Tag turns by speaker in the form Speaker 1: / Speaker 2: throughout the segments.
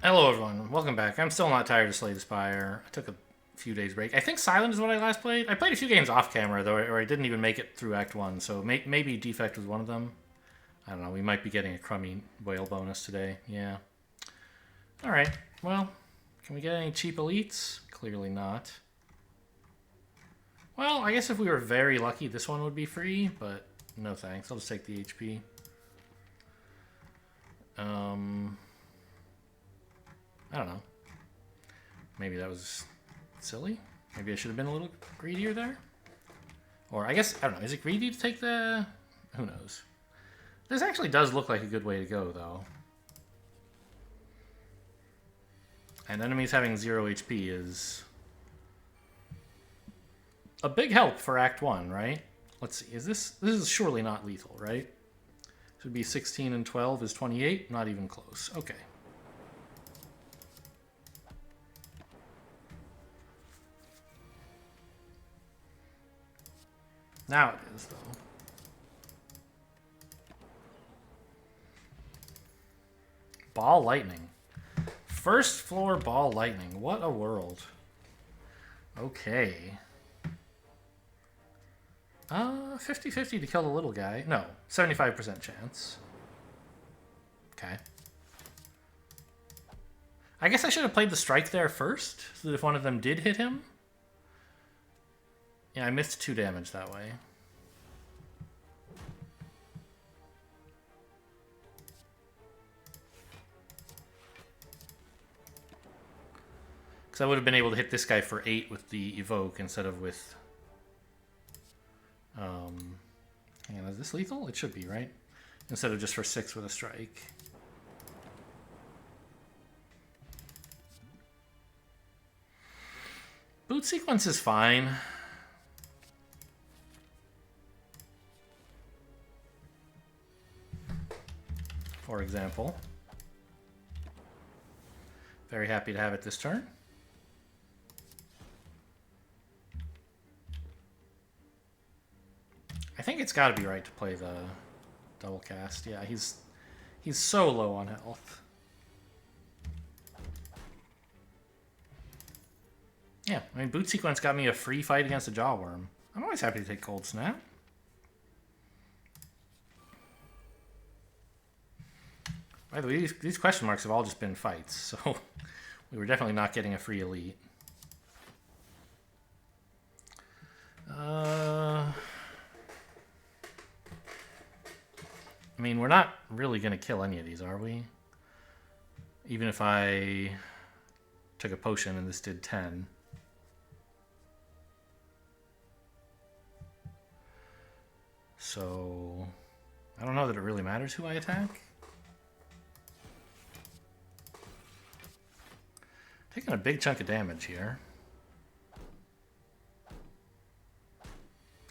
Speaker 1: Hello everyone, welcome back. I'm still not tired of Slay the Spire. I took a few days break. I think Silent is what I last played. I played a few games off camera though, or I didn't even make it through Act 1, so maybe Defect was one of them. I don't know, we might be getting a crummy whale bonus today. Yeah. Alright, well, can we get any cheap elites? Clearly not. Well, I guess if we were very lucky, this one would be free, but no thanks. I'll just take the HP. I don't know. Maybe that was silly. Maybe I should have been a little greedier there. Or I guess, I don't know, is it greedy to take the... Who knows? This actually does look like a good way to go, though. And enemies having 0 HP is a big help for Act 1, right? Let's see, this is surely not lethal, right? Should be 16 and 12 is 28, not even close. Okay. Now it is, though. Ball lightning. First floor ball lightning. What a world. Okay. 50-50 to kill the little guy. No, 75% chance. Okay. I guess I should have played the strike there first, so that if one of them did hit him... Yeah, I missed 2 damage that way. Because I would have been able to hit this guy for 8 with the evoke instead of with... Hang on, is this lethal? It should be, right? Instead of just for 6 with a strike. Boot sequence is fine. For example. Very happy to have it this turn. I think it's got to be right to play the double cast. Yeah, he's so low on health. Yeah, I mean, boot sequence got me a free fight against a jawworm. I'm always happy to take cold snap. By the way, these question marks have all just been fights, so we were definitely not getting a free elite. I mean, we're not really going to kill any of these, are we? Even if I took a potion and this did 10. So, I don't know that it really matters who I attack. Taking a big chunk of damage here.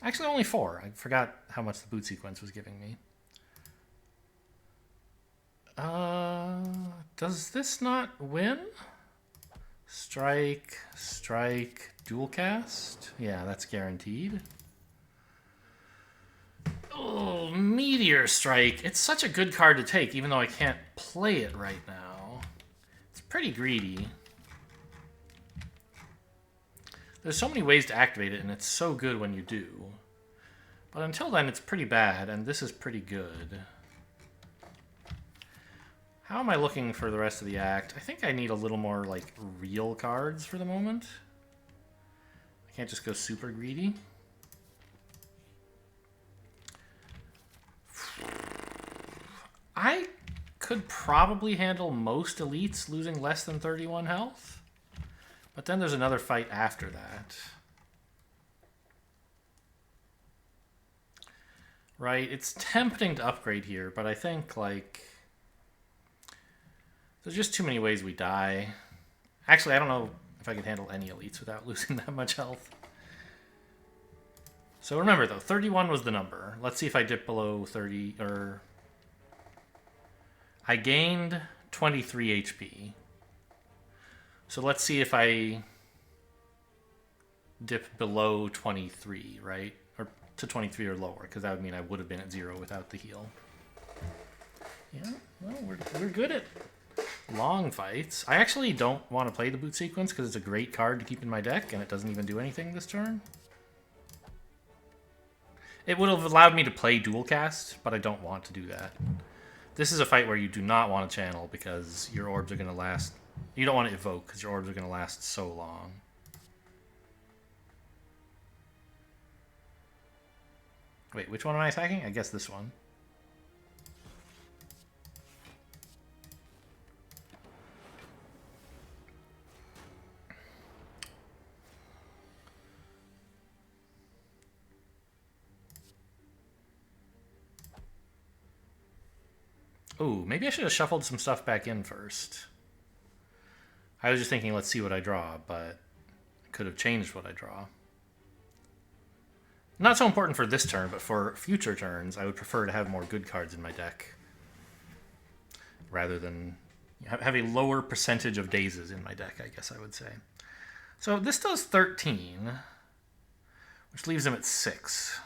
Speaker 1: Actually, only 4. I forgot how much the boot sequence was giving me. Does this not win? Strike, strike, dual cast? Yeah, that's guaranteed. Oh, Meteor Strike. It's such a good card to take, even though I can't play it right now. It's pretty greedy. There's so many ways to activate it, and it's so good when you do. But until then, it's pretty bad, and this is pretty good. How am I looking for the rest of the act? I think I need a little more, like, real cards for the moment. I can't just go super greedy. I could probably handle most elites losing less than 31 health. But then there's another fight after that. Right, it's tempting to upgrade here, but I think, like... There's just too many ways we die. Actually, I don't know if I could handle any elites without losing that much health. So remember, though, 31 was the number. Let's see if I dip below 30, or... I gained 23 HP. So let's see if I dip below 23, right? Or to 23 or lower, because that would mean I would have been at 0 without the heal. Yeah, well, we're good at Long fights. I actually don't want to play the boot sequence because it's a great card to keep in my deck, and it doesn't even do anything this turn. It would have allowed me to play dual cast, but I don't want to do that. This is a fight where you do not want to channel because your orbs are going to last... You don't want to evoke because your orbs are going to last so long. Wait, which one am I attacking? I guess this one. Ooh, maybe I should have shuffled some stuff back in first. I was just thinking, let's see what I draw, but I could have changed what I draw. Not so important for this turn, but for future turns, I would prefer to have more good cards in my deck. Rather than have a lower percentage of dazes in my deck, I guess I would say. So this does 13, which leaves him at 6.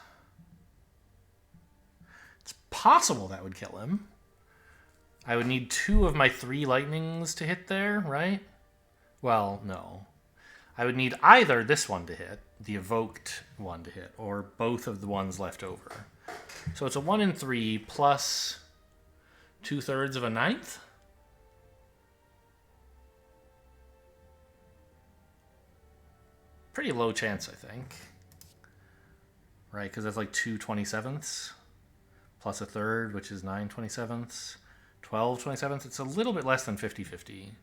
Speaker 1: It's possible that would kill him. I would need 2 of my 3 lightnings to hit there, right? Well, no. I would need either this one to hit, the evoked one to hit, or both of the ones left over. So it's a 1 in 3 plus 2/3 of a 9th? Pretty low chance, I think. Right, because that's like 2 27ths plus a third, which is 9 27ths. 12 27ths. It's a little bit less than 50-50.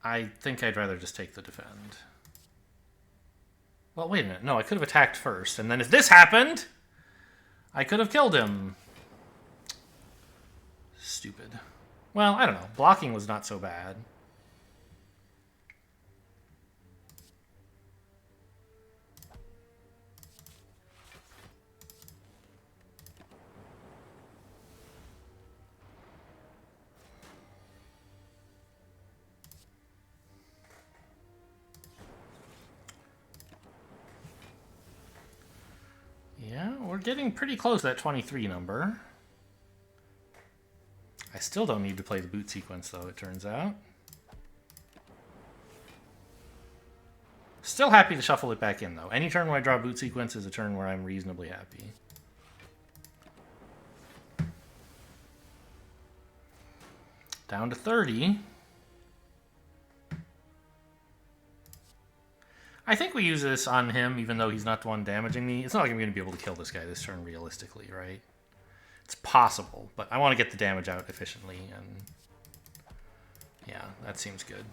Speaker 1: I think I'd rather just take the defend. Well, wait a minute. No, I could have attacked first, and then if this happened, I could have killed him. Stupid. Well, I don't know. Blocking was not so bad. Yeah, we're getting pretty close to that 23 number. I still don't need to play the boot sequence, though, it turns out. Still happy to shuffle it back in, though. Any turn where I draw boot sequence is a turn where I'm reasonably happy. Down to 30. I think we use this on him, even though he's not the one damaging me. It's not like I'm going to be able to kill this guy this turn realistically, right? It's possible, but I want to get the damage out efficiently, and yeah, that seems good.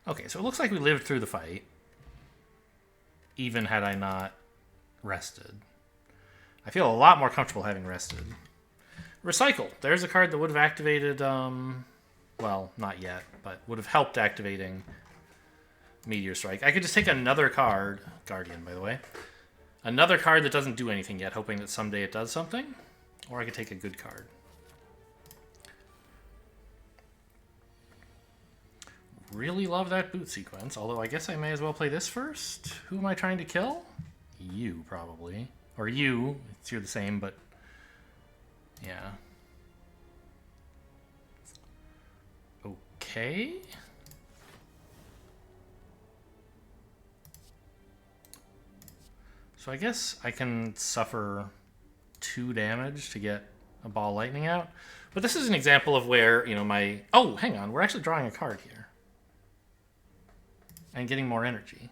Speaker 1: Okay, so it looks like we lived through the fight, even had I not rested. I feel a lot more comfortable having rested. Recycle. There's a card that would have activated... well, not yet, but would have helped activating Meteor Strike. I could just take another card, Guardian, by the way, another card that doesn't do anything yet, hoping that someday it does something, or I could take a good card. Really love that boot sequence, although I guess I may as well play this first. Who am I trying to kill? You, probably. Or you. You're the same, but yeah. Okay. So I guess I can suffer 2 damage to get a ball lightning out. But this is an example of where, you know, my... Oh, hang on. We're actually drawing a card here. And getting more energy.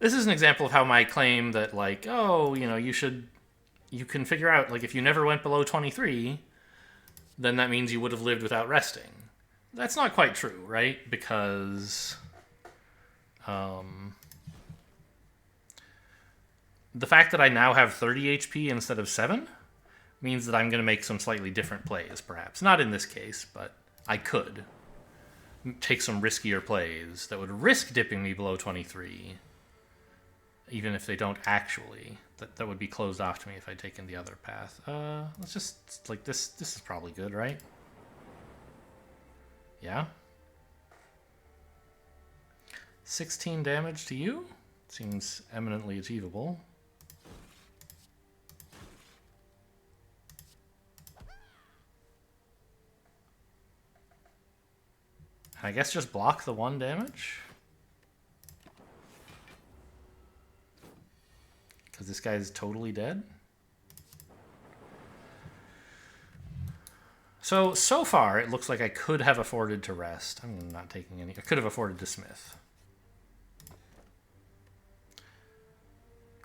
Speaker 1: This is an example of how my claim that, like, oh, you know, you can figure out, like, if you never went below 23... then that means you would have lived without resting. That's not quite true, right? Because the fact that I now have 30 HP instead of 7 means that I'm going to make some slightly different plays, perhaps. Not in this case, but I could take some riskier plays that would risk dipping me below 23, even if they don't actually. That would be closed off to me if I'd taken the other path. Let's just, like, this is probably good, right? Yeah? 16 damage to you? Seems eminently achievable. I guess just block the 1 damage. Because this guy's totally dead. So far, it looks like I could have afforded to rest. I'm not taking any. I could have afforded to smith.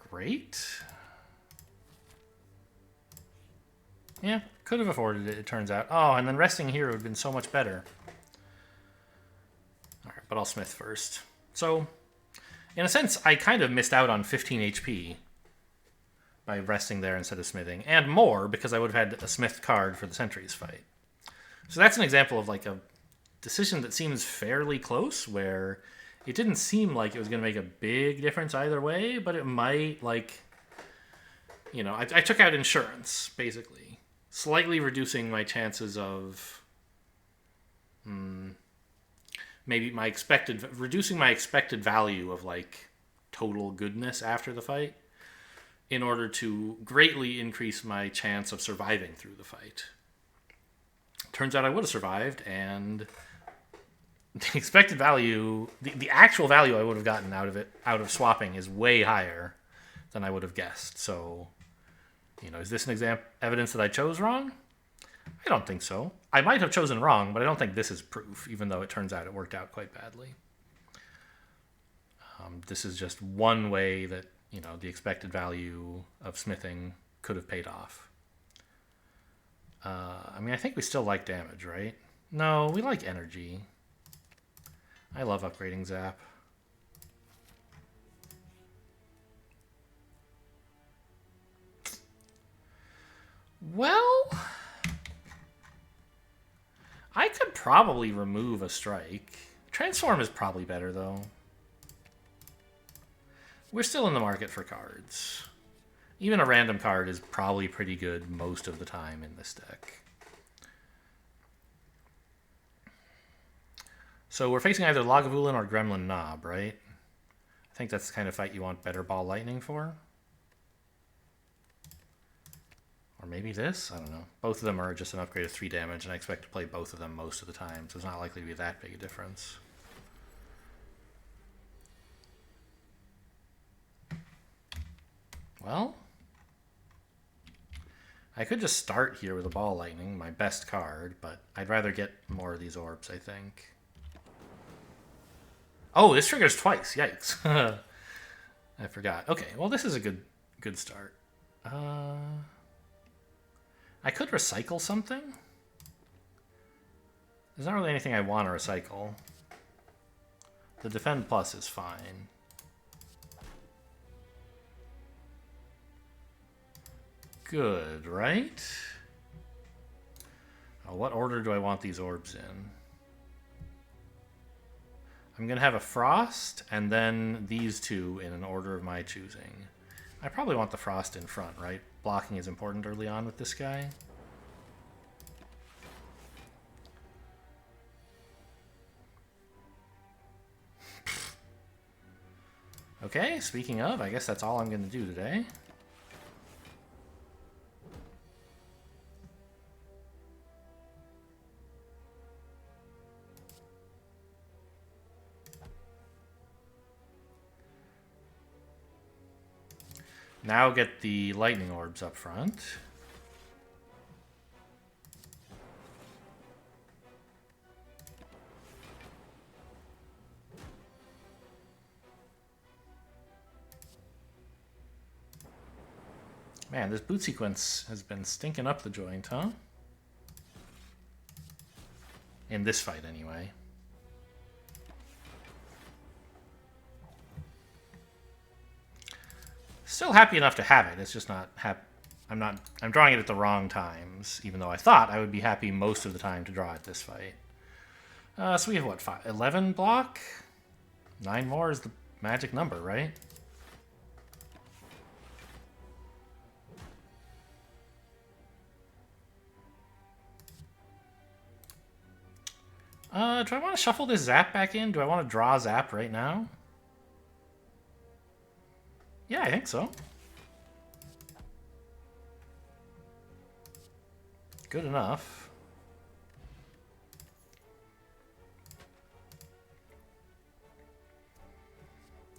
Speaker 1: Great. Yeah, could have afforded it, it turns out. Oh, and then resting here would have been so much better. Alright, but I'll smith first. So, in a sense, I kind of missed out on 15 HP by resting there instead of smithing. And more, because I would have had a smith card for the sentries fight. So that's an example of like a decision that seems fairly close, where it didn't seem like it was going to make a big difference either way, but it might, like, you know, I took out insurance, basically. Slightly reducing my chances of, maybe reducing my expected value of, like, total goodness after the fight, in order to greatly increase my chance of surviving through the fight. Turns out I would have survived, and the expected value, the actual value I would have gotten out of swapping is way higher than I would have guessed. So, you know, is this an evidence that I chose wrong? I don't think so. I might have chosen wrong, but I don't think this is proof, even though it turns out it worked out quite badly. This is just one way that, you know, the expected value of smithing could have paid off. I mean, I think we still like damage, right? No, we like energy. I love upgrading Zap. Well, I could probably remove a strike. Transform is probably better, though. We're still in the market for cards. Even a random card is probably pretty good most of the time in this deck. So we're facing either Lagavulin or Gremlin Knob, right? I think that's the kind of fight you want Better Ball Lightning for. Or maybe this? I don't know. Both of them are just an upgrade of 3 damage, and I expect to play both of them most of the time, so it's not likely to be that big a difference. Well, I could just start here with a Ball Lightning, my best card, but I'd rather get more of these orbs, I think. Oh, this triggers twice. Yikes. I forgot. Okay, well, this is a good start. I could recycle something. There's not really anything I want to recycle. The Defend Plus is fine. Good, right? What order do I want these orbs in? I'm going to have a Frost, and then these two in an order of my choosing. I probably want the Frost in front, right? Blocking is important early on with this guy. Okay, speaking of, I guess that's all I'm going to do today. Now get the lightning orbs up front. Man, this boot sequence has been stinking up the joint, huh? In this fight, anyway. Still happy enough to have it. It's just not I'm drawing it at the wrong times, even though I thought I would be happy most of the time to draw at this fight. So we have what, 11 block? 9 more is the magic number, right? Do I want to shuffle this Zap back in? Do I want to draw Zap right now? Yeah, I think so. Good enough.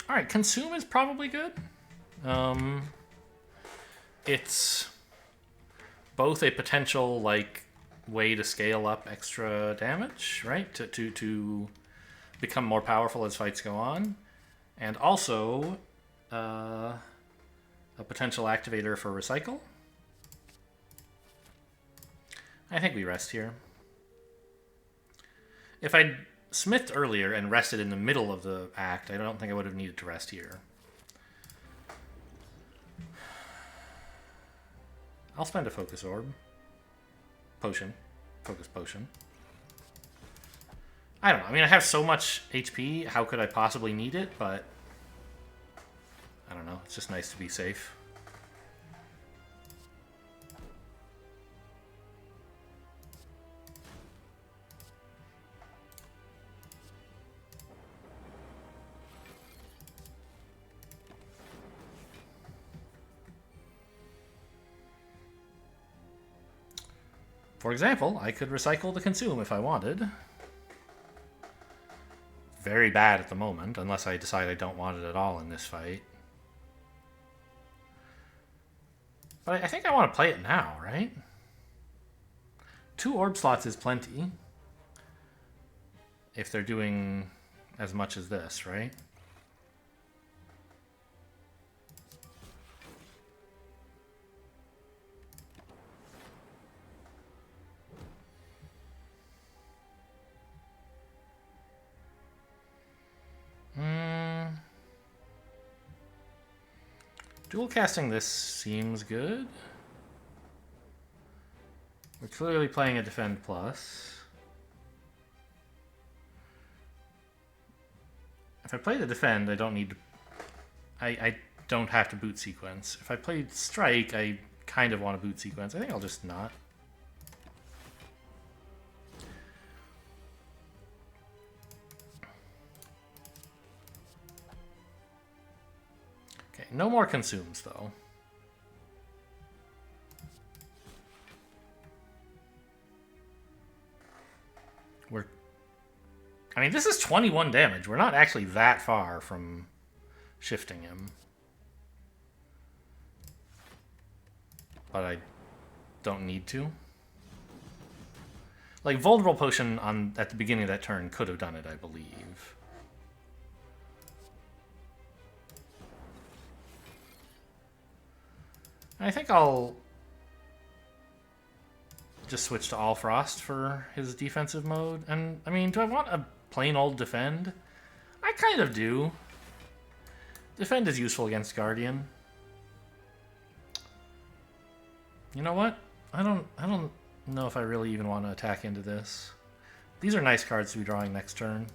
Speaker 1: Alright, consume is probably good. It's both a potential, like, way to scale up extra damage, right? To become more powerful as fights go on. And also a potential activator for recycle. I think we rest here. If I'd smithed earlier and rested in the middle of the act, I don't think I would have needed to rest here. I'll spend a focus orb. Potion. Focus potion. I don't know. I mean, I have so much HP. How could I possibly need it? But I don't know. It's just nice to be safe. For example, I could recycle the consume if I wanted. Very bad at the moment, unless I decide I don't want it at all in this fight. But I think I want to play it now, right? 2 orb slots is plenty. If they're doing as much as this, right? Dual casting this seems good. We're clearly playing a defend plus. If I play the defend, I don't need to... I don't have to boot sequence. If I played strike, I kind of want to boot sequence. I think I'll just not. Okay, no more consumes, though. I mean, this is 21 damage. We're not actually that far from shifting him. But I don't need to. Like, Vulnerable Potion at the beginning of that turn could have done it, I believe. I think I'll just switch to All Frost for his defensive mode. And, I mean, do I want a plain old defend? I kind of do. Defend is useful against Guardian. You know what? I don't know if I really even want to attack into this. These are nice cards to be drawing next turn.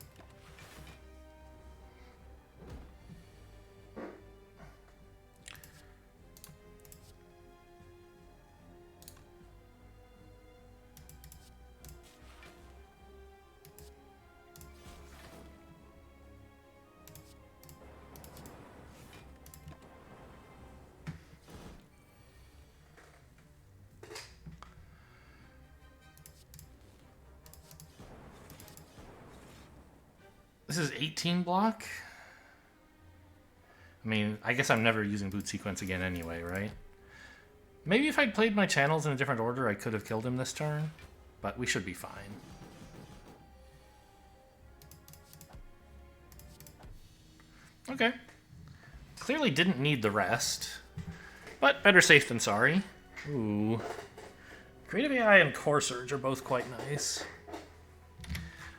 Speaker 1: This is 18 block? I mean, I guess I'm never using boot sequence again anyway, right? Maybe if I'd played my channels in a different order, I could have killed him this turn. But we should be fine. Okay. Clearly didn't need the rest. But better safe than sorry. Ooh. Creative AI and Core Surge are both quite nice.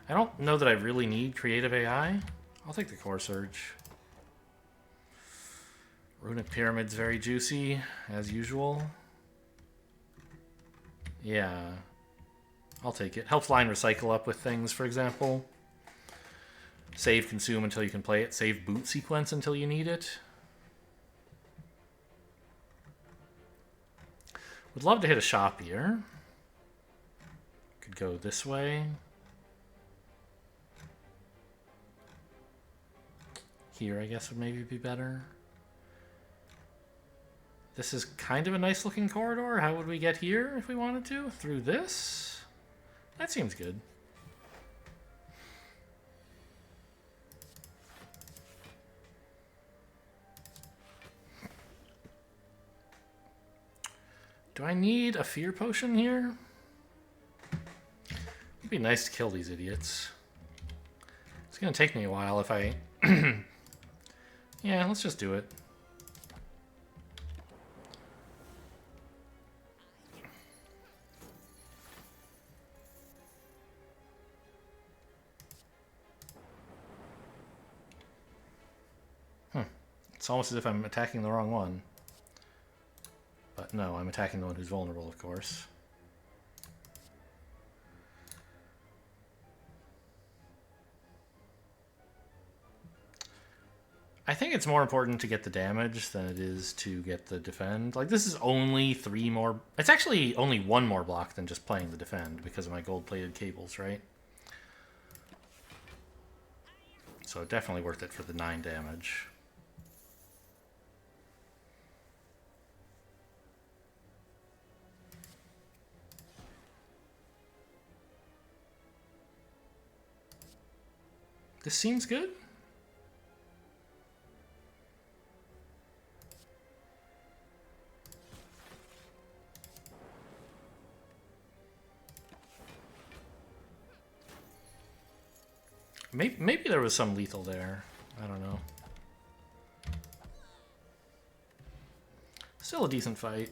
Speaker 1: I don't know that I really need Creative AI. I'll take the Core Surge. Runic Pyramid's very juicy, as usual. Yeah. I'll take it. Helps line recycle up with things, for example. Save consume until you can play it. Save boot sequence until you need it. Would love to hit a shop here. Could go this way. Here, I guess, would maybe be better. This is kind of a nice looking corridor. How would we get here if we wanted to? Through this? That seems good. Do I need a fear potion here? It'd be nice to kill these idiots. It's gonna take me a while if I... Yeah, let's just do it. It's almost as if I'm attacking the wrong one. But no, I'm attacking the one who's vulnerable, of course. I think it's more important to get the damage than it is to get the defend. Like, this is only 3 more... It's actually only 1 more block than just playing the defend because of my gold-plated cables, right? So definitely worth it for the 9 damage. This seems good. Maybe there was some lethal there. I don't know. Still a decent fight.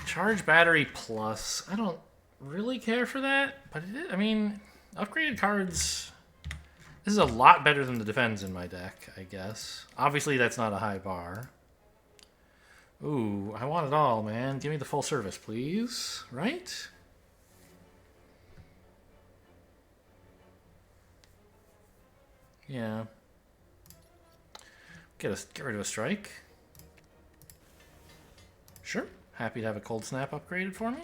Speaker 1: Charge battery plus. I don't really care for that, but it is, I mean, upgraded cards... This is a lot better than the defends in my deck, I guess. Obviously, that's not a high bar. Ooh, I want it all, man. Give me the full service, please. Right? Yeah. Get rid of a strike. Sure. Happy to have a cold snap upgraded for me.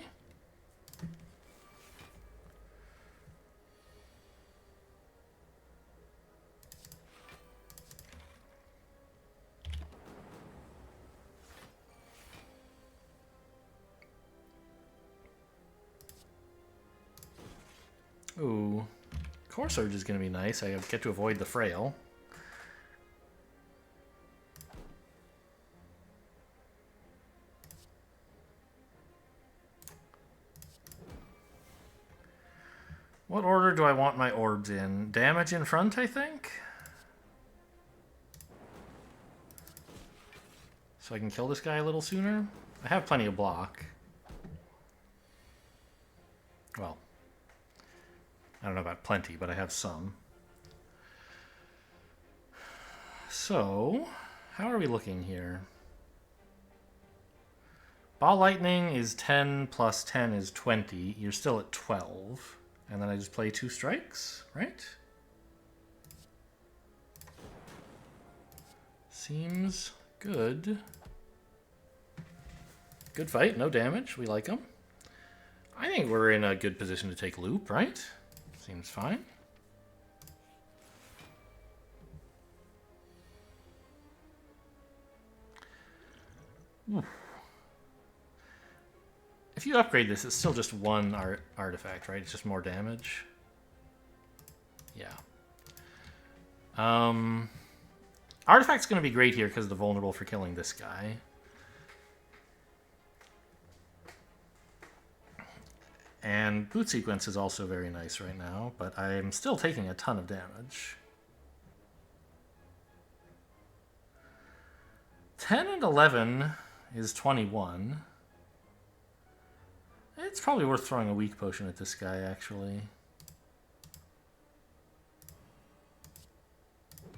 Speaker 1: Ooh. Core Surge is going to be nice. I get to avoid the Frail. What order do I want my orbs in? Damage in front, I think? So I can kill this guy a little sooner? I have plenty of block. Well, I don't know about plenty, but I have some. So, how are we looking here? Ball Lightning is 10 plus 10 is 20. You're still at 12. And then I just play 2 strikes, right? Seems good. Good fight, no damage. We like them. I think we're in a good position to take loop, right? Seems fine. Ooh. If you upgrade this, it's still just 1 artifact, right? It's just more damage. Yeah. Artifact's going to be great here because they're vulnerable for killing this guy. And Boot Sequence is also very nice right now, but I'm still taking a ton of damage. 10 and 11 is 21. It's probably worth throwing a weak potion at this guy, actually.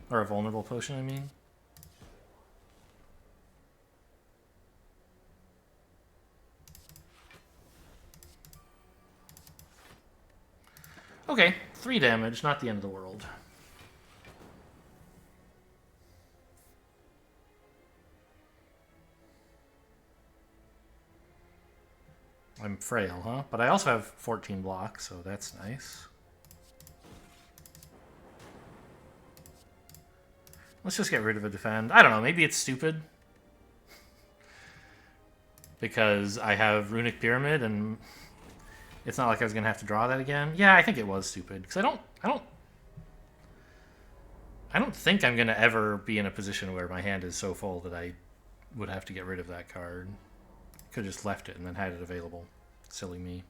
Speaker 1: Or a vulnerable potion, I mean. Okay, 3 damage, not the end of the world. I'm frail, huh? But I also have 14 blocks, so that's nice. Let's just get rid of a defend. I don't know, maybe it's stupid. because I have Runic Pyramid, and it's not like I was gonna have to draw that again. Yeah, I think it was stupid because I don't think I'm gonna ever be in a position where my hand is so full that I would have to get rid of that card. Could have just left it and then had it available. Silly me.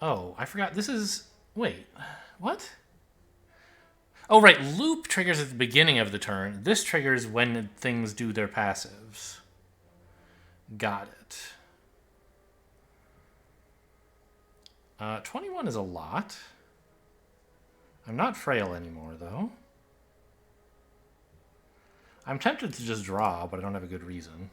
Speaker 1: Oh, I forgot. This is... Wait. What? Oh, right. Loop triggers at the beginning of the turn. This triggers when things do their passives. Got it. 21 is a lot. I'm not frail anymore, though. I'm tempted to just draw, but I don't have a good reason.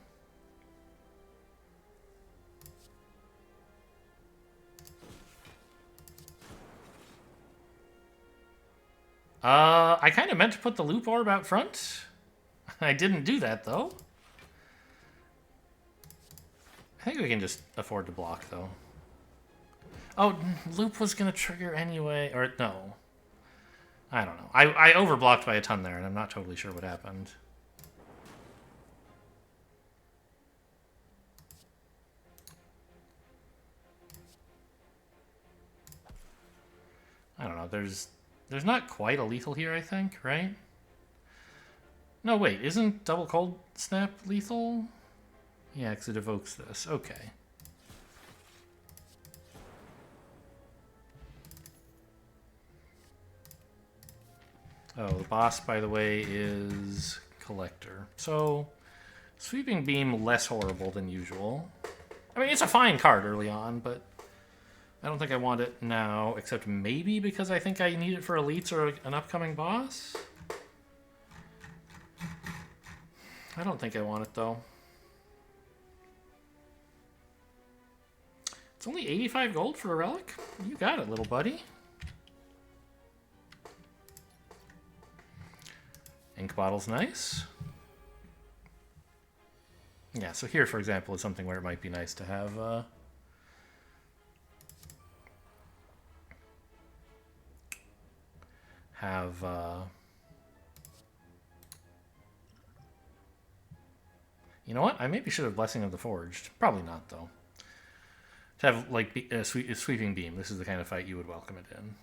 Speaker 1: I kind of meant to put the loop orb out front. I didn't do that, though. I think we can just afford to block, though. Oh, loop was going to trigger anyway. Or, no. I don't know. I overblocked by a ton there, and I'm not totally sure what happened. I don't know. There's not quite a lethal here, I think, right? No, wait. Isn't Double Cold Snap lethal? Yeah, because it evokes this. Okay. Oh, the boss, by the way, is Collector. So, Sweeping Beam less horrible than usual. I mean, it's a fine card early on, but I don't think I want it now, except maybe because I think I need it for elites or an upcoming boss. I don't think I want it, though. It's only 85 gold for a relic? You got it, little buddy. Ink bottle's nice. Yeah, so here, for example, is something where it might be nice to have... You know what? I maybe should have Blessing of the Forged. Probably not, though. To have, like, a Sweeping Beam. This is the kind of fight you would welcome it in.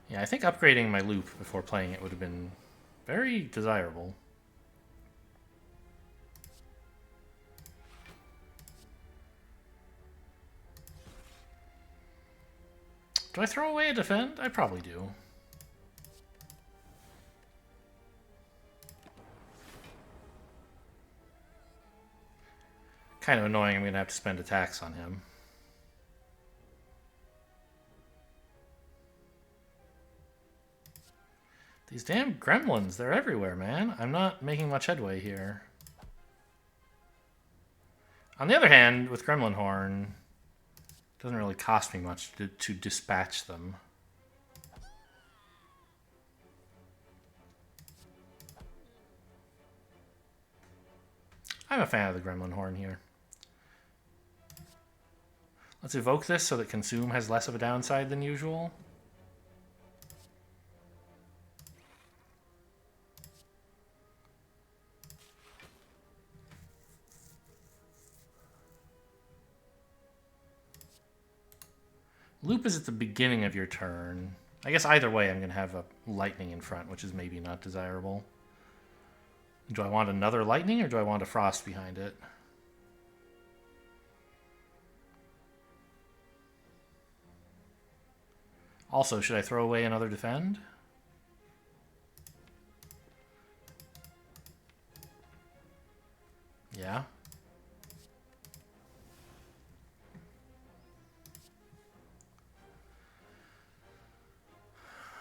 Speaker 1: Yeah, I think upgrading my loop before playing it would have been very desirable. Do I throw away a defend? I probably do. Kind of annoying I'm going to have to spend attacks on him. These damn gremlins, they're everywhere, man. I'm not making much headway here. On the other hand, with Gremlin Horn, it doesn't really cost me much to dispatch them. I'm a fan of the Gremlin Horn here. Let's evoke this so that Consume has less of a downside than usual. Loop is at the beginning of your turn. I guess either way I'm going to have a lightning in front, which is maybe not desirable. Do I want another lightning or do I want a frost behind it? Also, should I throw away another defend? Yeah.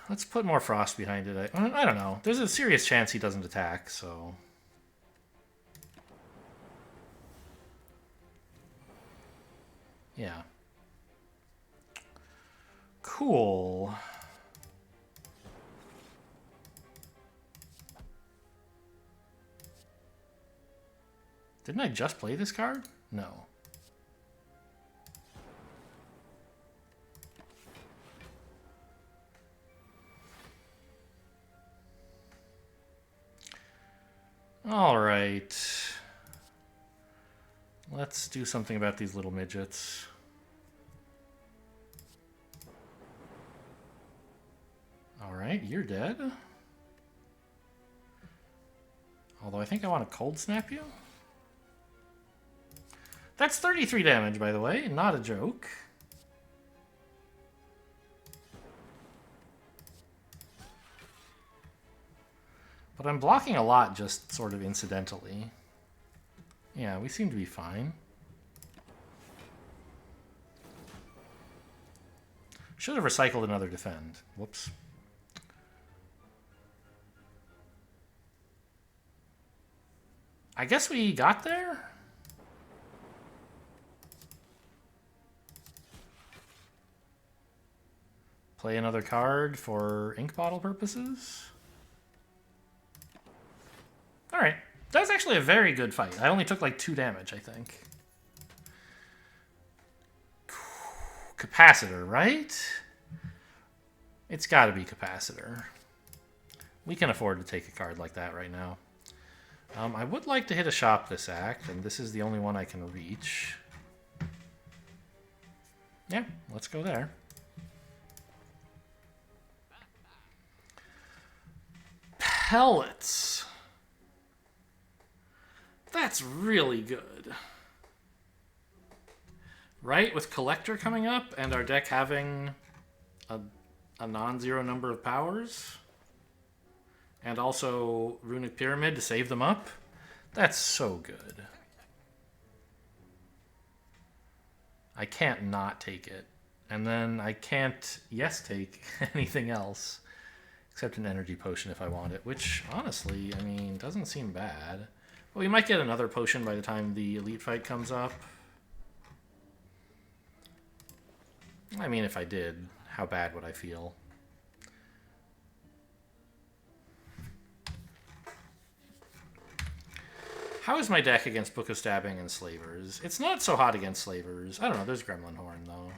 Speaker 1: Let's put more frost behind it. I don't know. There's a serious chance he doesn't attack, so... Yeah. Cool. Didn't I just play this card? No. All right. Let's do something about these little midgets. All right, you're dead. Although I think I want to cold snap you. That's 33 damage, by the way, not a joke. But I'm blocking a lot just sort of incidentally. Yeah, we seem to be fine. Should have recycled another defend. Whoops. I guess we got there? Play another card for ink bottle purposes? Alright. That was actually a very good fight. I only took like 2 damage, I think. Capacitor, right? It's gotta be Capacitor. We can afford to take a card like that right now. I would like to hit a shop this act, and this is the only one I can reach. Yeah, let's go there. Pellets. That's really good. Right, with Collector coming up and our deck having a non-zero number of powers. And also Runic Pyramid to save them up. That's so good. I can't not take it. And then I can't take anything else. Except an energy potion if I want it. Which, honestly, I mean, doesn't seem bad. Well, we might get another potion by the time the elite fight comes up. I mean, if I did, how bad would I feel? How is my deck against Book of Stabbing and Slavers? It's not so hot against Slavers. I don't know, there's Gremlin Horn, though.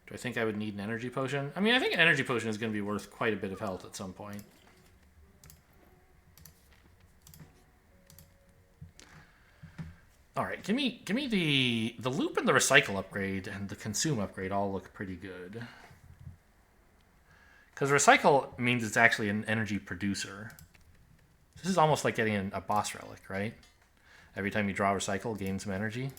Speaker 1: Do I think I would need an energy potion? I mean, I think an energy potion is going to be worth quite a bit of health at some point. All right, give me the loop and the recycle upgrade and the consume upgrade all look pretty good. Because recycle means it's actually an energy producer. This is almost like getting a boss relic, right? Every time you draw recycle, gain some energy.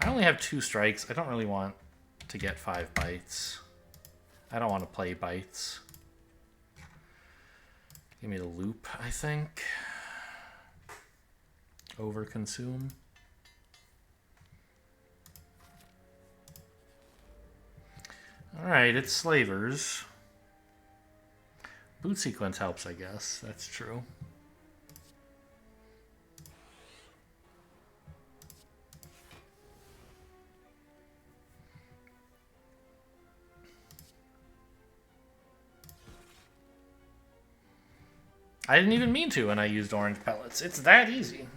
Speaker 1: I only have 2 strikes. I don't really want to get 5 bites. I don't want to play bites. Give me the loop, I think. Overconsume. Alright, it's Slavers. Boot sequence helps, I guess. That's true. I didn't even mean to when I used orange pellets. It's that easy.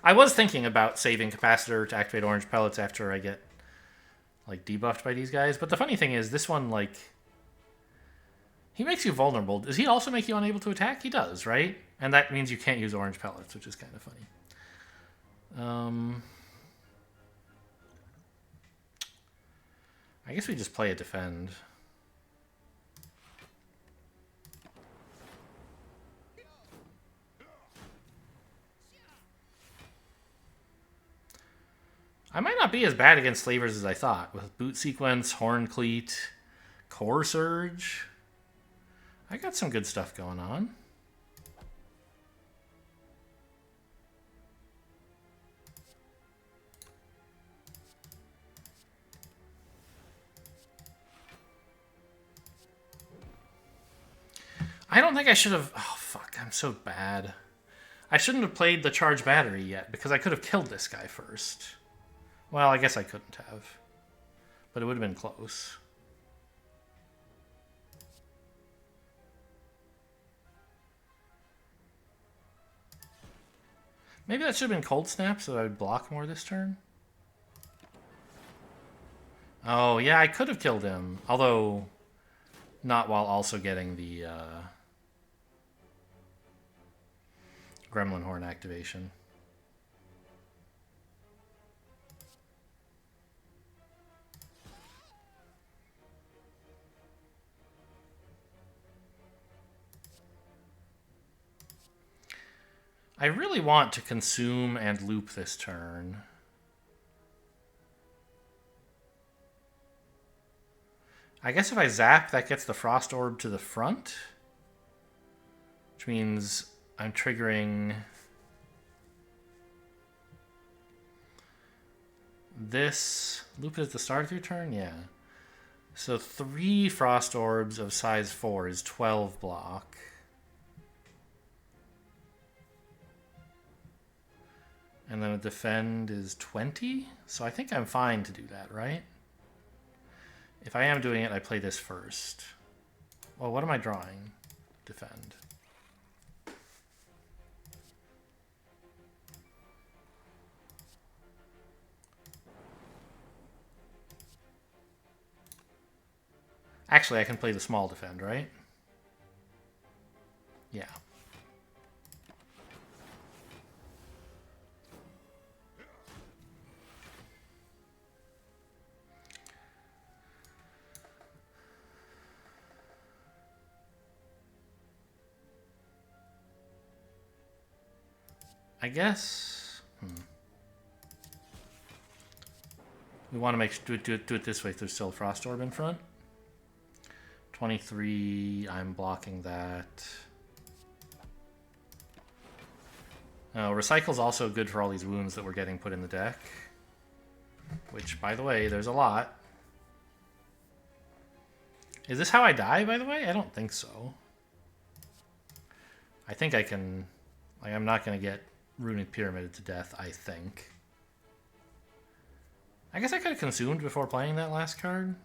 Speaker 1: I was thinking about saving Capacitor to activate orange pellets after I get like debuffed by these guys. But the funny thing is, this one, like, he makes you vulnerable. Does he also make you unable to attack? He does, right? And that means you can't use orange pellets, which is kind of funny. I guess we just play a defend. I might not be as bad against Slavers as I thought. With Boot Sequence, Horn Cleat, Core Surge. I got some good stuff going on. I don't think I should have... Oh, fuck. I'm so bad. I shouldn't have played the charge battery yet, because I could have killed this guy first. Well, I guess I couldn't have. But it would have been close. Maybe that should have been Cold Snap so that I would block more this turn. Oh, yeah, I could have killed him. Although, not while also getting the Gremlin Horn activation. I really want to consume and loop this turn. I guess if I zap, that gets the Frost Orb to the front. Which means I'm triggering this. Loop it at the start of your turn? Yeah. So 3 Frost Orbs of size 4 is 12 block. And then a defend is 20. So I think I'm fine to do that, right? If I am doing it, I play this first. Well, what am I drawing? Defend. Actually, I can play the small defend, right? Yeah. I guess we want to do it this way. There's still a Frost Orb in front. 23. I'm blocking that. Recycle's also good for all these wounds that we're getting put in the deck. Which, by the way, there's a lot. Is this how I die, by the way? I don't think so. I think I can... Like, I'm not going to get Runic Pyramided to death, I think. I guess I could have consumed before playing that last card.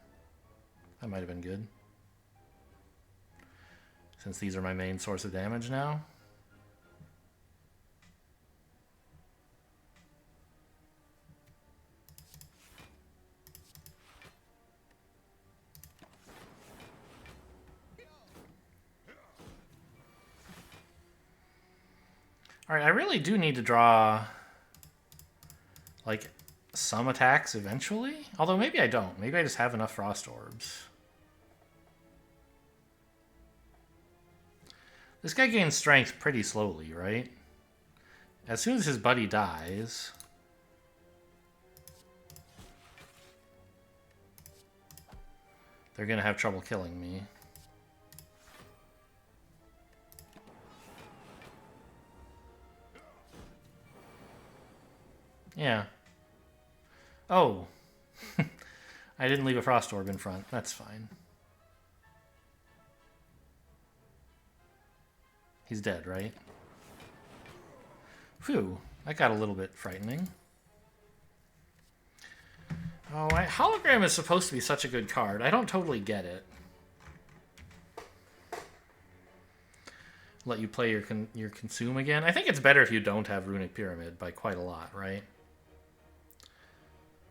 Speaker 1: That might have been good. Since these are my main source of damage now. Alright, I really do need to draw, like, some attacks eventually. Although maybe I don't. Maybe I just have enough Frost Orbs. This guy gains strength pretty slowly, right? As soon as his buddy dies... they're gonna have trouble killing me. Yeah. Oh. I didn't leave a Frost Orb in front. That's fine. He's dead, right? Phew. That got a little bit frightening. Oh, Hologram is supposed to be such a good card. I don't totally get it. Let you play your Consume again. I think it's better if you don't have Runic Pyramid by quite a lot, right?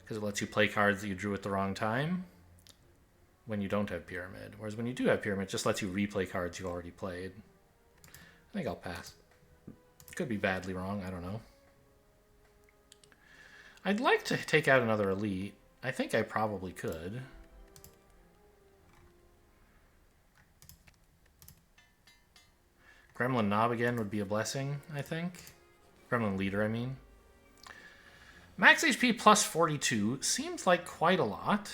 Speaker 1: Because it lets you play cards that you drew at the wrong time when you don't have Pyramid. Whereas when you do have Pyramid, it just lets you replay cards you already played. I think I'll pass. Could be badly wrong, I don't know. I'd like to take out another Elite. I think I probably could. Gremlin Knob again would be a blessing, I think. Gremlin Leader, I mean. Max HP plus 42 seems like quite a lot.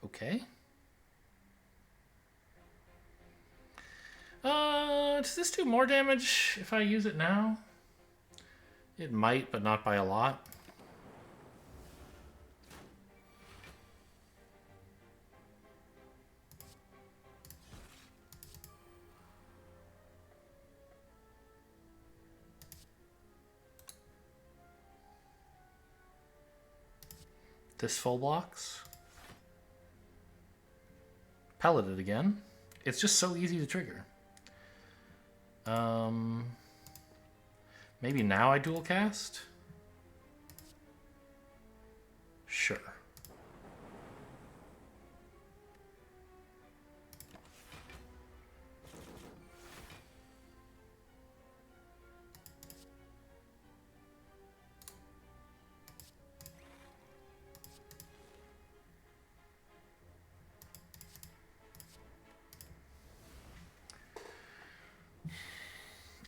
Speaker 1: Okay. Does this do more damage if I use it now? It might, but not by a lot. This full blocks. Pelleted again. It's just so easy to trigger. Maybe now I dual cast? Sure.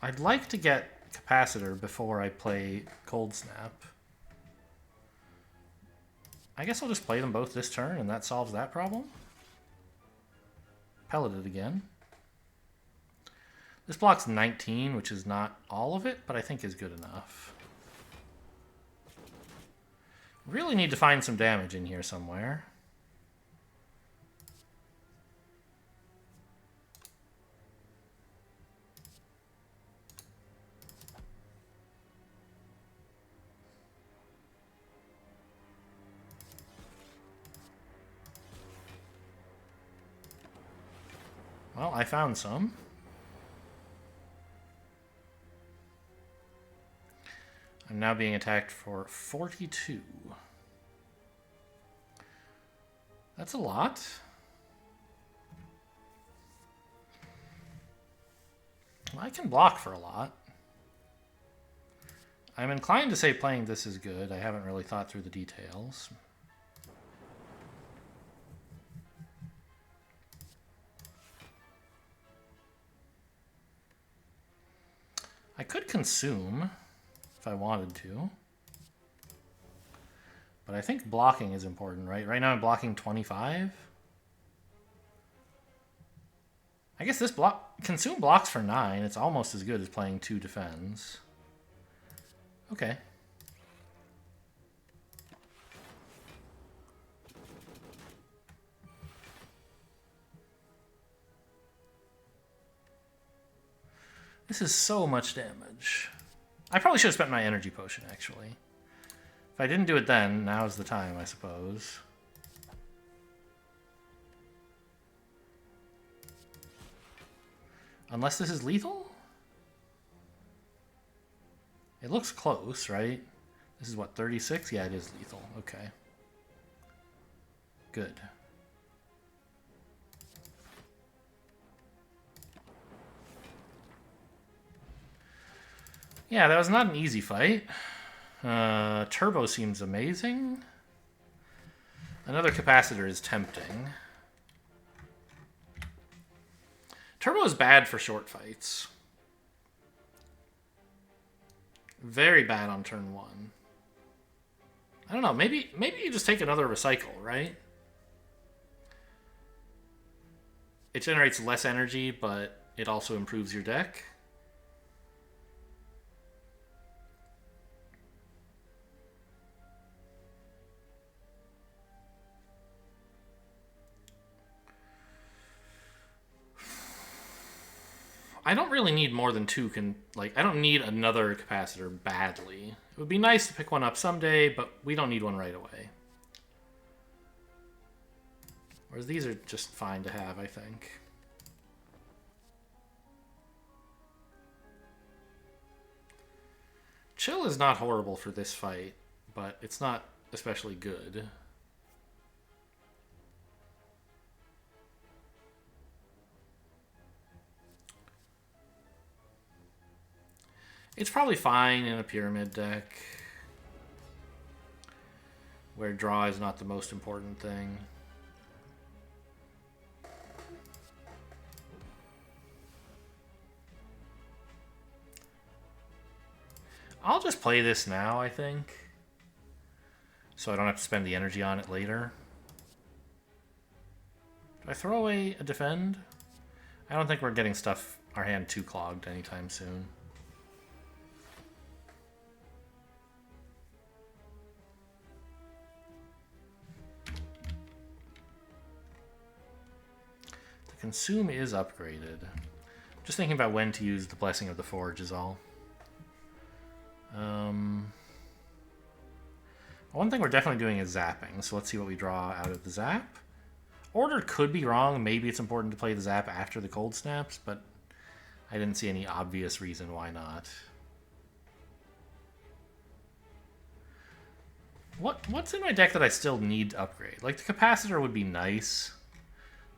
Speaker 1: I'd like to get Capacitor before I play Cold Snap. I guess I'll just play them both this turn and that solves that problem. Pelleted again. This blocks 19, which is not all of it, but I think is good enough. Really need to find some damage in here somewhere. Well, I found some. I'm now being attacked for 42. That's a lot. Well, I can block for a lot. I'm inclined to say playing this is good. I haven't really thought through the details. I could consume if I wanted to. But I think blocking is important, right? Right now I'm blocking 25. I guess this consume blocks for 9. It's almost as good as playing 2 defends. Okay. This is so much damage. I probably should have spent my energy potion, actually. If I didn't do it then, now's the time, I suppose. Unless this is lethal? It looks close, right? This is what, 36? Yeah, it is lethal. Okay. Good. Yeah, that was not an easy fight. Turbo seems amazing. Another capacitor is tempting. Turbo is bad for short fights. Very bad on turn 1. I don't know, maybe you just take another recycle, right? It generates less energy, but it also improves your deck. I don't really need more than 2 I don't need another capacitor badly. It would be nice to pick one up someday, but we don't need one right away. Whereas these are just fine to have, I think. Chill is not horrible for this fight, but it's not especially good. It's probably fine in a pyramid deck where draw is not the most important thing. I'll just play this now, I think, so I don't have to spend the energy on it later. Do I throw away a defend? I don't think we're getting stuff our hand too clogged anytime soon. The consume is upgraded. Just thinking about when to use the Blessing of the Forge is all. One thing we're definitely doing is zapping, so let's see what we draw out of the zap. Order could be wrong. Maybe it's important to play the zap after the cold snaps, but I didn't see any obvious reason why not. What's in my deck that I still need to upgrade? Like, the Capacitor would be nice.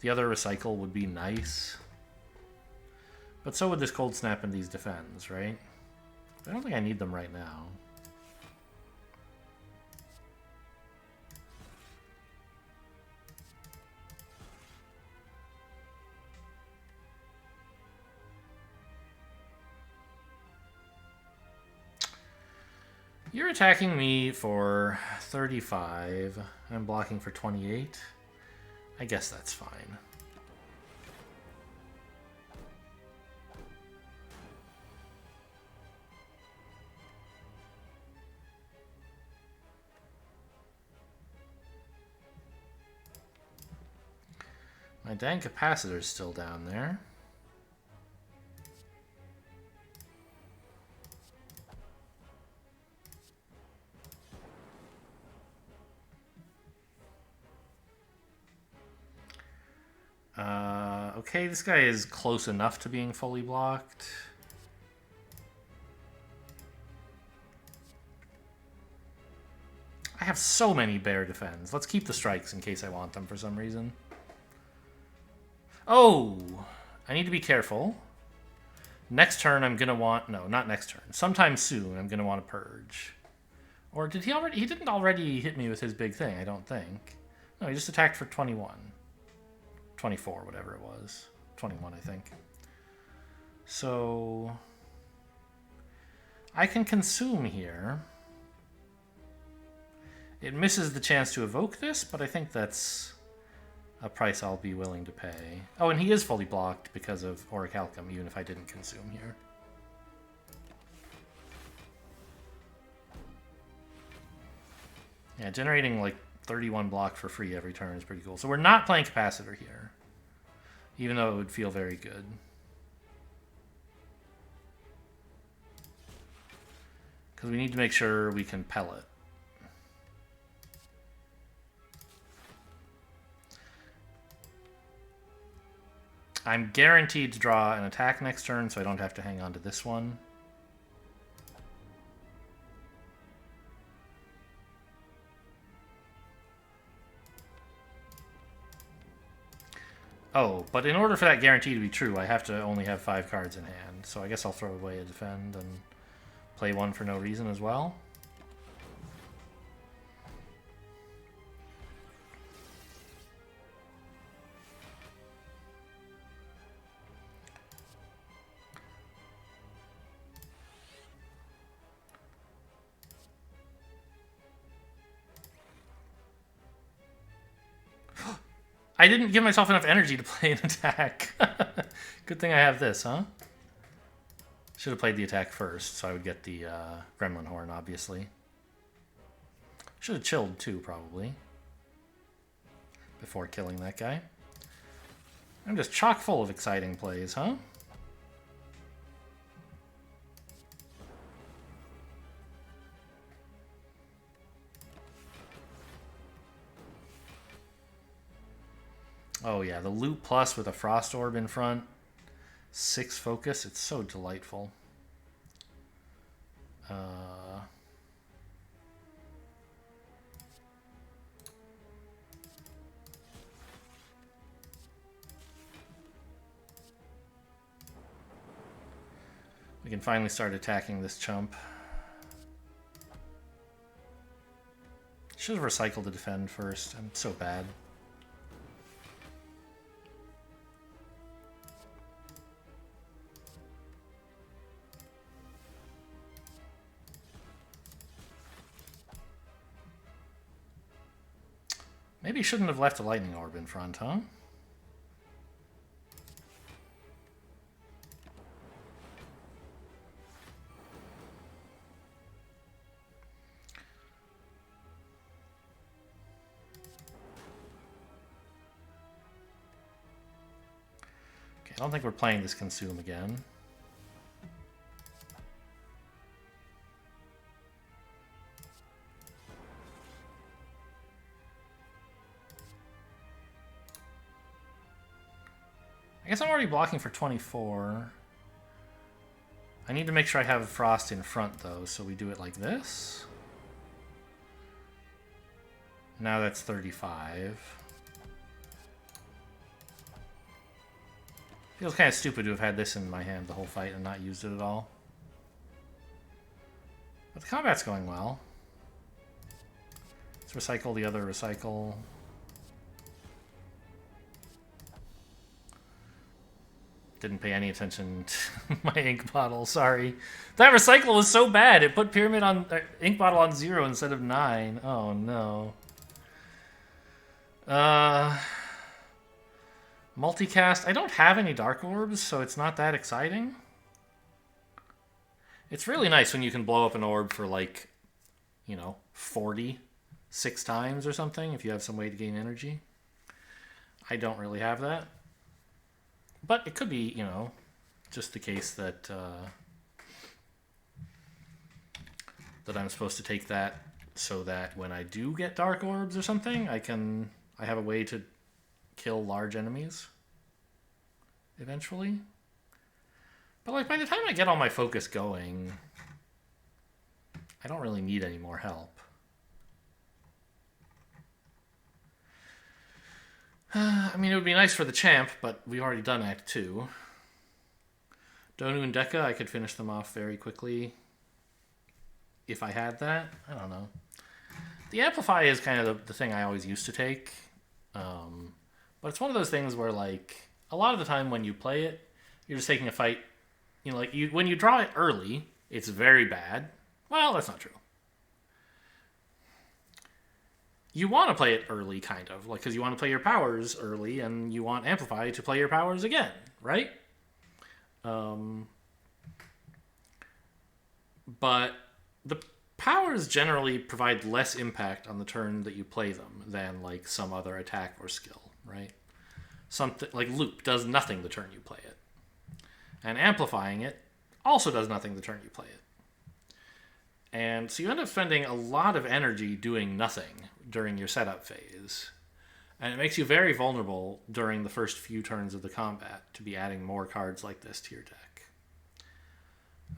Speaker 1: The other Recycle would be nice. But so would this Cold Snap and these Defends, right? I don't think I need them right now. You're attacking me for 35. I'm blocking for 28. I guess that's fine. My dang capacitor's still down there. Okay, this guy is close enough to being fully blocked. I have so many bear defends. Let's keep the strikes in case I want them for some reason. Oh! I need to be careful. Next turn I'm gonna want... No, not next turn. Sometime soon I'm gonna want to purge. Or did he already... He didn't already hit me with his big thing, I don't think. No, he just attacked for 21. 24, whatever it was. 21, I think. So... I can consume here. It misses the chance to evoke this, but I think that's a price I'll be willing to pay. Oh, and he is fully blocked because of Orichalcum, even if I didn't consume here. Yeah, generating like 31 block for free every turn is pretty cool. So we're not playing Capacitor here, even though it would feel very good. Because we need to make sure we can pellet. I'm guaranteed to draw an attack next turn, so I don't have to hang on to this one. Oh, but in order for that guarantee to be true, I have to only have 5 cards in hand. So I guess I'll throw away a defend and play one for no reason as well. I didn't give myself enough energy to play an attack. Good thing I have this, huh? Should have played the attack first, so I would get the Gremlin Horn, obviously. Should have chilled, too, probably. Before killing that guy. I'm just chock full of exciting plays, huh? Oh yeah, the Loot Plus with a Frost Orb in front. 6 focus, it's so delightful. We can finally start attacking this chump. Should have recycled the defend first. I'm so bad. Maybe you shouldn't have left a lightning orb in front, huh? I don't think we're playing this Consume again. I guess I'm already blocking for 24. I need to make sure I have Frost in front, though, so we do it like this. Now that's 35. Feels kind of stupid to have had this in my hand the whole fight and not used it at all. But the combat's going well. Let's recycle the other recycle. Didn't pay any attention to my ink bottle, sorry. That recycle was so bad, it put pyramid on ink bottle on 0 instead of 9. Oh no. Multicast. I don't have any dark orbs, so it's not that exciting. It's really nice when you can blow up an orb for like, 46 times or something if you have some way to gain energy. I don't really have that. But it could be, just the case that that I'm supposed to take that so that when I do get dark orbs or something, I have a way to kill large enemies eventually. But like by the time I get all my focus going, I don't really need any more help. I mean, it would be nice for the champ, but we've already done Act 2. Donu and Deka, I could finish them off very quickly if I had that. I don't know. The Amplify is kind of the thing I always used to take. But it's one of those things where, like, a lot of the time when you play it, you're just taking a fight. When you draw it early, it's very bad. Well, that's not true. You want to play it early, kind of, because you want to play your powers early, and you want Amplify to play your powers again, right? But the powers generally provide less impact on the turn that you play them than, like, some other attack or skill, right? Something like Loop does nothing the turn you play it. And amplifying it also does nothing the turn you play it. And so you end up spending a lot of energy doing nothing during your setup phase. And it makes you very vulnerable during the first few turns of the combat to be adding more cards like this to your deck.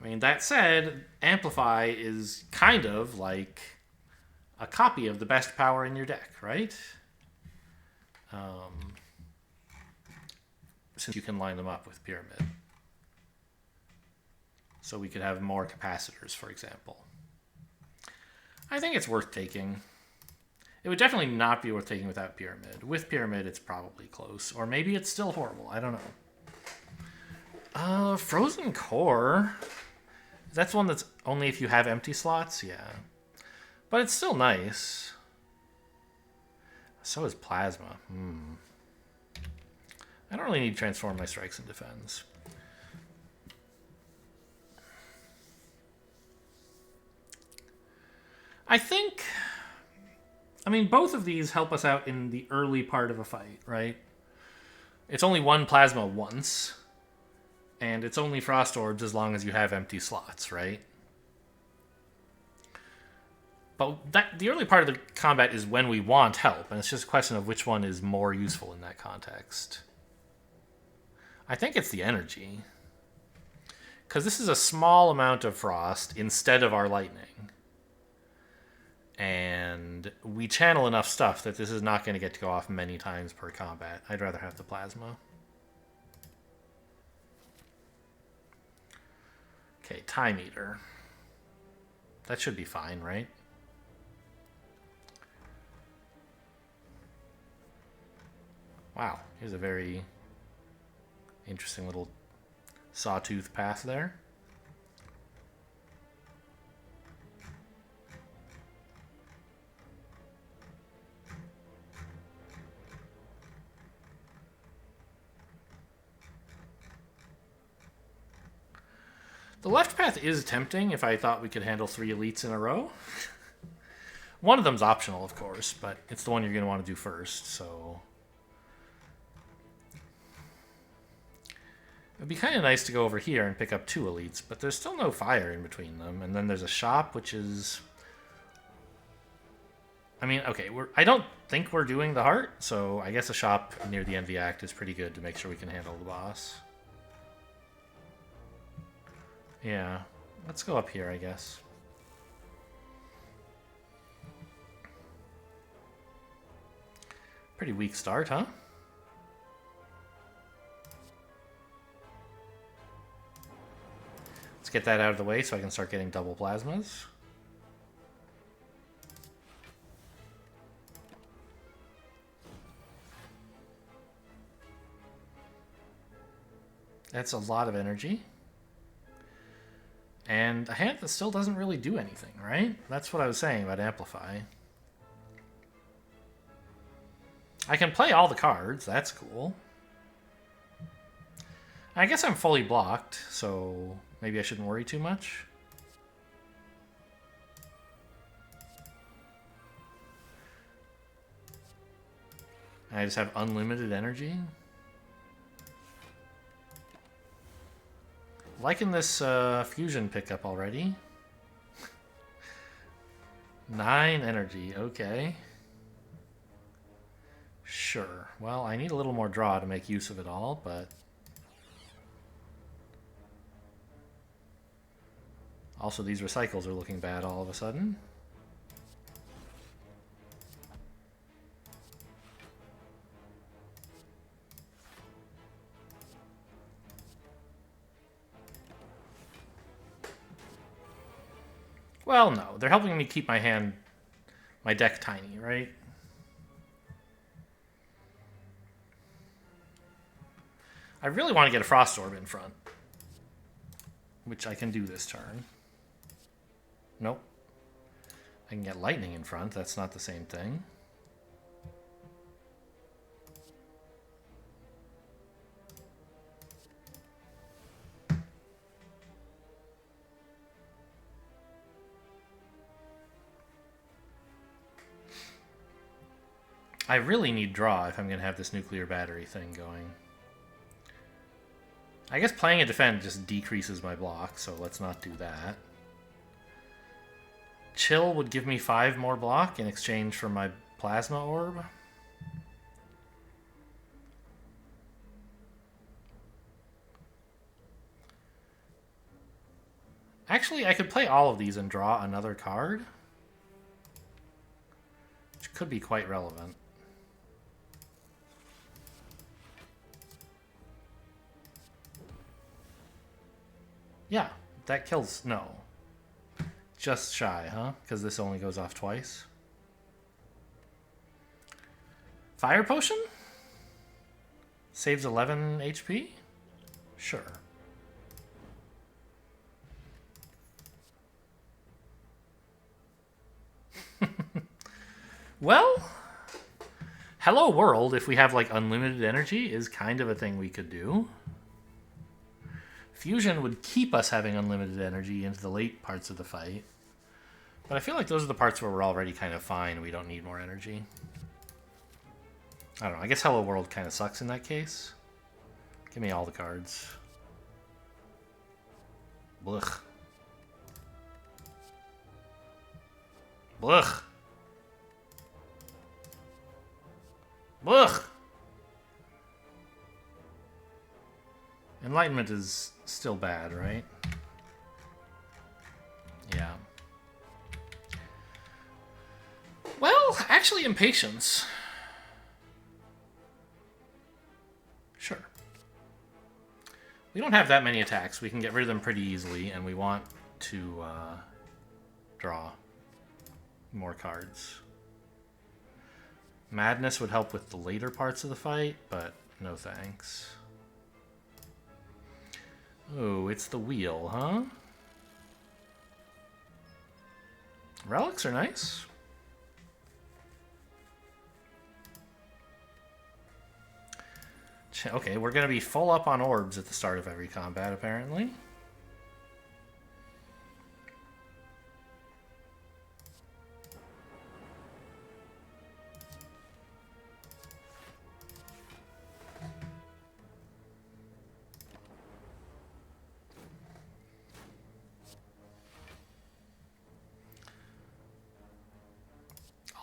Speaker 1: I mean, that said, Amplify is kind of like a copy of the best power in your deck, right? Since you can line them up with Pyramid. So we could have more capacitors, for example. I think it's worth taking. It would definitely not be worth taking without Pyramid. With Pyramid, it's probably close. Or maybe it's still horrible. I don't know. Frozen Core. That's one that's only if you have empty slots? Yeah. But it's still nice. So is Plasma. I don't really need to transform my strikes and defense. I mean, both of these help us out in the early part of a fight, right? It's only one Plasma once, and it's only Frost Orbs as long as you have empty slots, right? But the early part of the combat is when we want help, and it's just a question of which one is more useful in that context. I think it's the energy. Because this is a small amount of Frost instead of our Lightning. And we channel enough stuff that this is not going to get to go off many times per combat. I'd rather have the Plasma. Okay, Time Eater. That should be fine, right? Wow, here's a very interesting little sawtooth path there. The left path is tempting if I thought we could handle 3 elites in a row. One of them's optional, of course, but it's the one you're going to want to do first, so... It'd be kind of nice to go over here and pick up 2 elites, but there's still no fire in between them. And then there's a shop, which is... I mean, okay, I don't think we're doing the heart, so I guess a shop near the Envy Act is pretty good to make sure we can handle the boss. Yeah, let's go up here, I guess. Pretty weak start, huh? Let's get that out of the way so I can start getting double plasmas. That's a lot of energy. And a hand that still doesn't really do anything, right? That's what I was saying about Amplify. I can play all the cards, that's cool. I guess I'm fully blocked, so maybe I shouldn't worry too much. I just have unlimited energy. Liking this fusion pickup already. 9 energy, okay. Sure. Well, I need a little more draw to make use of it all, but... Also, these recycles are looking bad all of a sudden. Well, no. They're helping me keep my deck tiny, right? I really want to get a Frost Orb in front, which I can do this turn. Nope. I can get Lightning in front. That's not the same thing. I really need draw if I'm going to have this nuclear battery thing going. I guess playing a defend just decreases my block, so let's not do that. Chill would give me 5 more block in exchange for my plasma orb. Actually, I could play all of these and draw another card, which could be quite relevant. Yeah, that kills... No. Just shy, huh? Because this only goes off twice. Fire Potion? Saves 11 HP? Sure. Well, Hello World, if we have like unlimited energy, is kind of a thing we could do. Fusion would keep us having unlimited energy into the late parts of the fight. But I feel like those are the parts where we're already kind of fine and we don't need more energy. I don't know. I guess Hello World kind of sucks in that case. Give me all the cards. Blech. Blech. Blech. Enlightenment is still bad, right? Yeah. Well, actually, Impatience. Sure. We don't have that many attacks. We can get rid of them pretty easily, and we want to draw more cards. Madness would help with the later parts of the fight, but no thanks. Oh, it's the wheel, huh? Relics are nice. Okay, we're going to be full up on orbs at the start of every combat, apparently.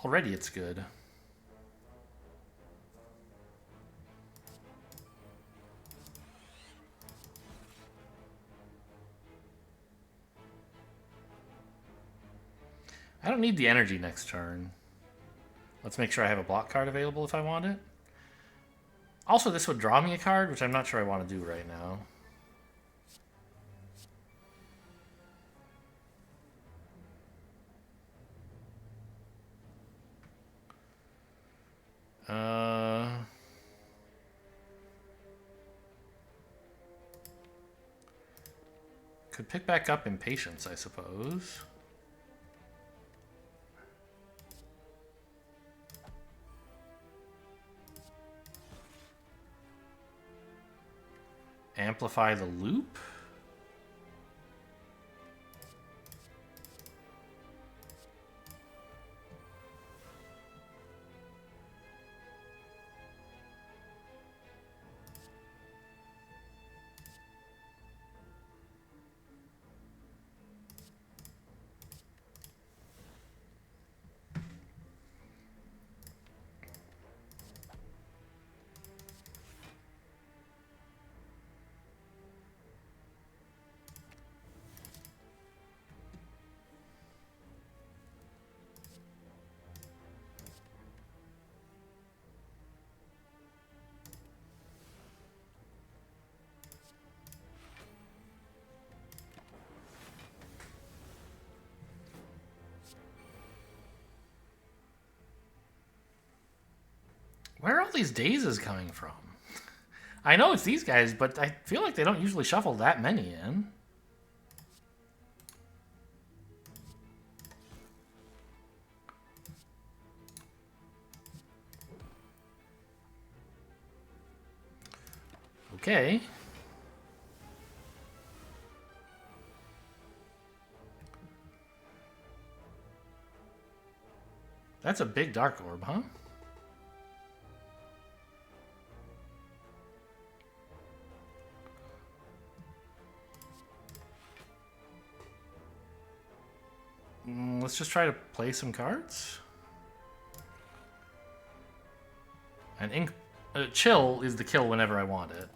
Speaker 1: Already it's good. I don't need the energy next turn. Let's make sure I have a block card available if I want it. Also, this would draw me a card, which I'm not sure I want to do right now. Could pick back up Impatience, I suppose. Amplify the loop? Where are all these dazes coming from? I know it's these guys, but I feel like they don't usually shuffle that many in. Okay. That's a big dark orb, huh? Let's just try to play some cards. And chill is the kill whenever I want it.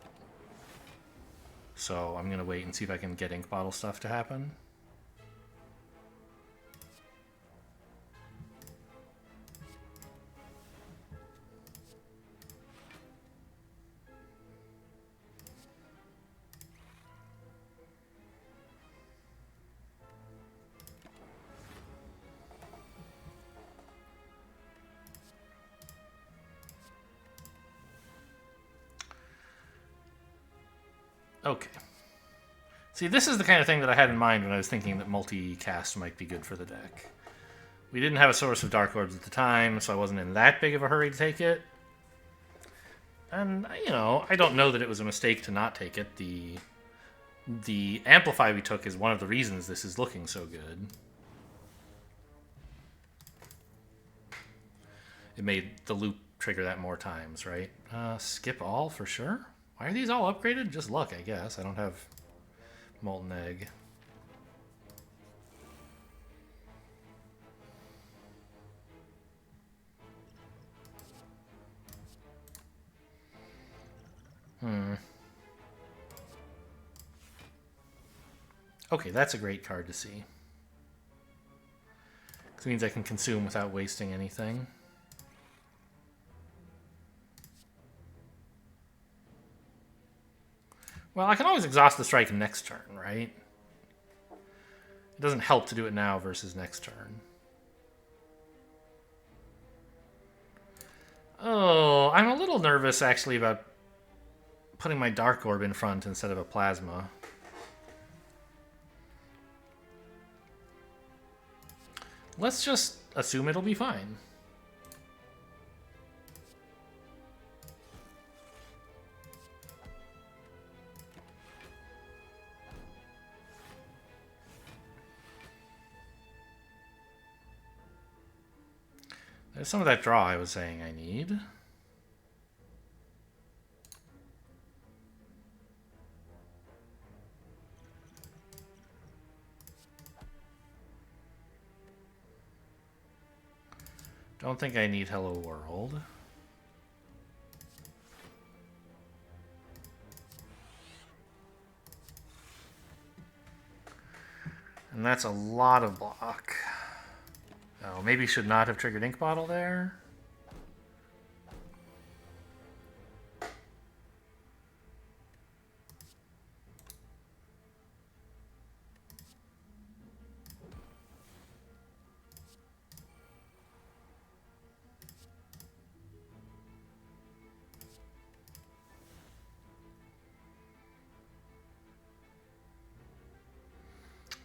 Speaker 1: So I'm going to wait and see if I can get ink bottle stuff to happen. Okay. See, this is the kind of thing that I had in mind when I was thinking that multi-cast might be good for the deck. We didn't have a source of Dark Orbs at the time, so I wasn't in that big of a hurry to take it. And, you know, I don't know that it was a mistake to not take it. The Amplify we took is one of the reasons this is looking so good. It made the loop trigger that more times, right? Skip all for sure. Why are these all upgraded? Just luck, I guess. I don't have Molten Egg. Okay, that's a great card to see. Because it means I can consume without wasting anything. Well, I can always exhaust the strike next turn, right? It doesn't help to do it now versus next turn. Oh, I'm a little nervous, actually, about putting my Dark Orb in front instead of a Plasma. Let's just assume it'll be fine. There's some of that draw I was saying I need. Don't think I need Hello World. And that's a lot of block. Oh, maybe should not have triggered Ink Bottle there.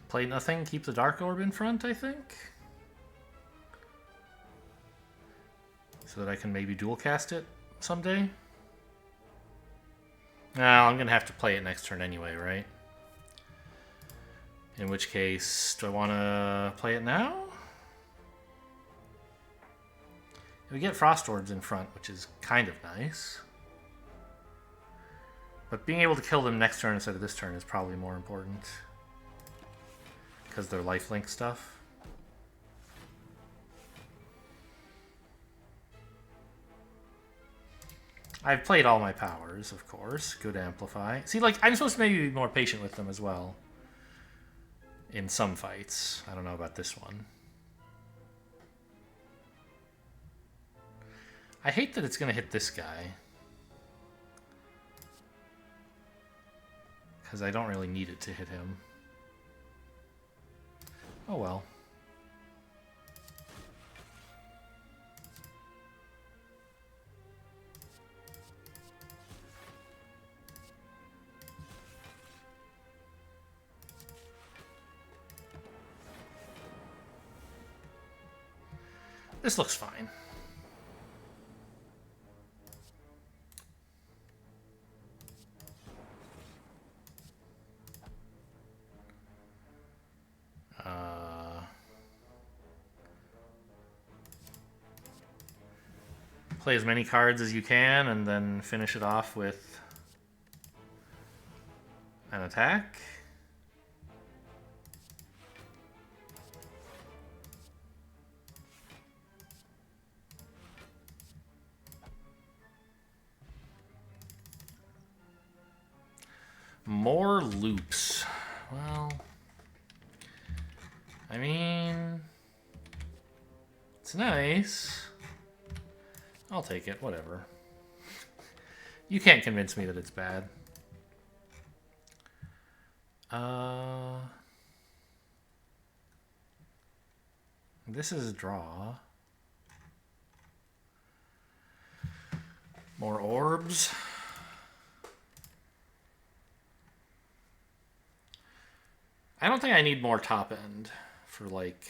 Speaker 1: Play nothing, keep the Dark Orb in front, I think. So that I can maybe dual cast it someday. Well, I'm going to have to play it next turn anyway, right? In which case, do I want to play it now? We get Frost Orbs in front, which is kind of nice. But being able to kill them next turn instead of this turn is probably more important. Because they're lifelink stuff. I've played all my powers, of course. Good Amplify. See, like, I'm supposed to maybe be more patient with them as well. In some fights. I don't know about this one. I hate that it's going to hit this guy. Because I don't really need it to hit him. Oh well. This looks fine. Play as many cards as you can and then finish it off with an attack. More loops. Well, I mean, it's nice. I'll take it, whatever. You can't convince me that it's bad. This is a draw. More orbs. I don't think I need more top end for, like...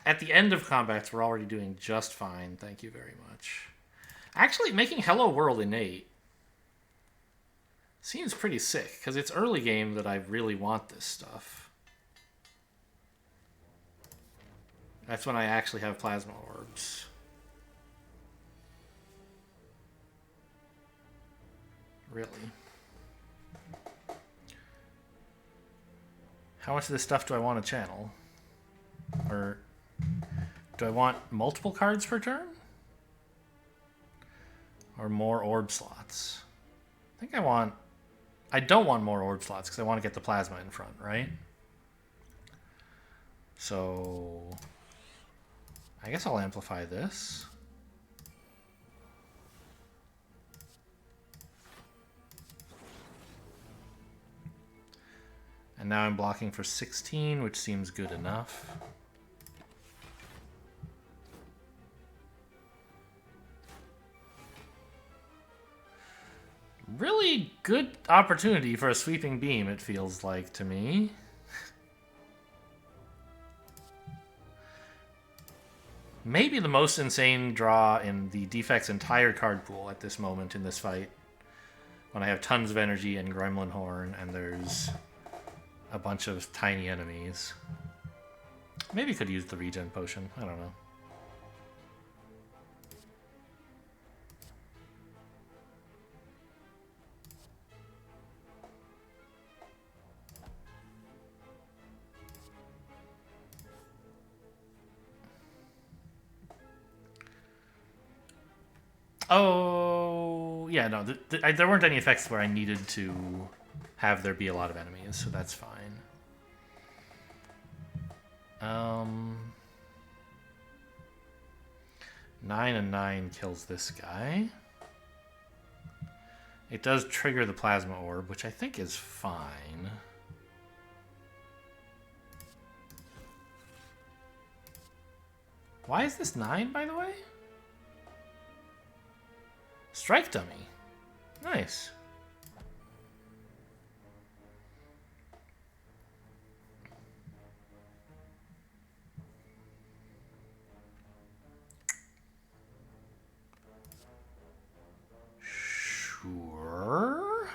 Speaker 1: At the end of combats, we're already doing just fine. Thank you very much. Actually, making Hello World innate seems pretty sick, because it's early game that I really want this stuff. That's when I actually have Plasma Orbs. Really. How much of this stuff do I want to channel? Or do I want multiple cards per turn? Or more orb slots? I think I want... I don't want more orb slots because I want to get the plasma in front, right? So... I guess I'll amplify this. And now I'm blocking for 16, which seems good enough. Really good opportunity for a sweeping beam, it feels like to me. Maybe the most insane draw in the Defect's entire card pool at this moment in this fight. When I have tons of energy and Gremlin Horn and there's a bunch of tiny enemies. Maybe could use the regen potion. I don't know. Oh, yeah, no, there weren't any effects where I needed to have there be a lot of enemies, so that's fine. 9 and 9 kills this guy. It does trigger the plasma orb, which I think is fine. Why is this 9, by the way? Strike dummy. Nice. Sure.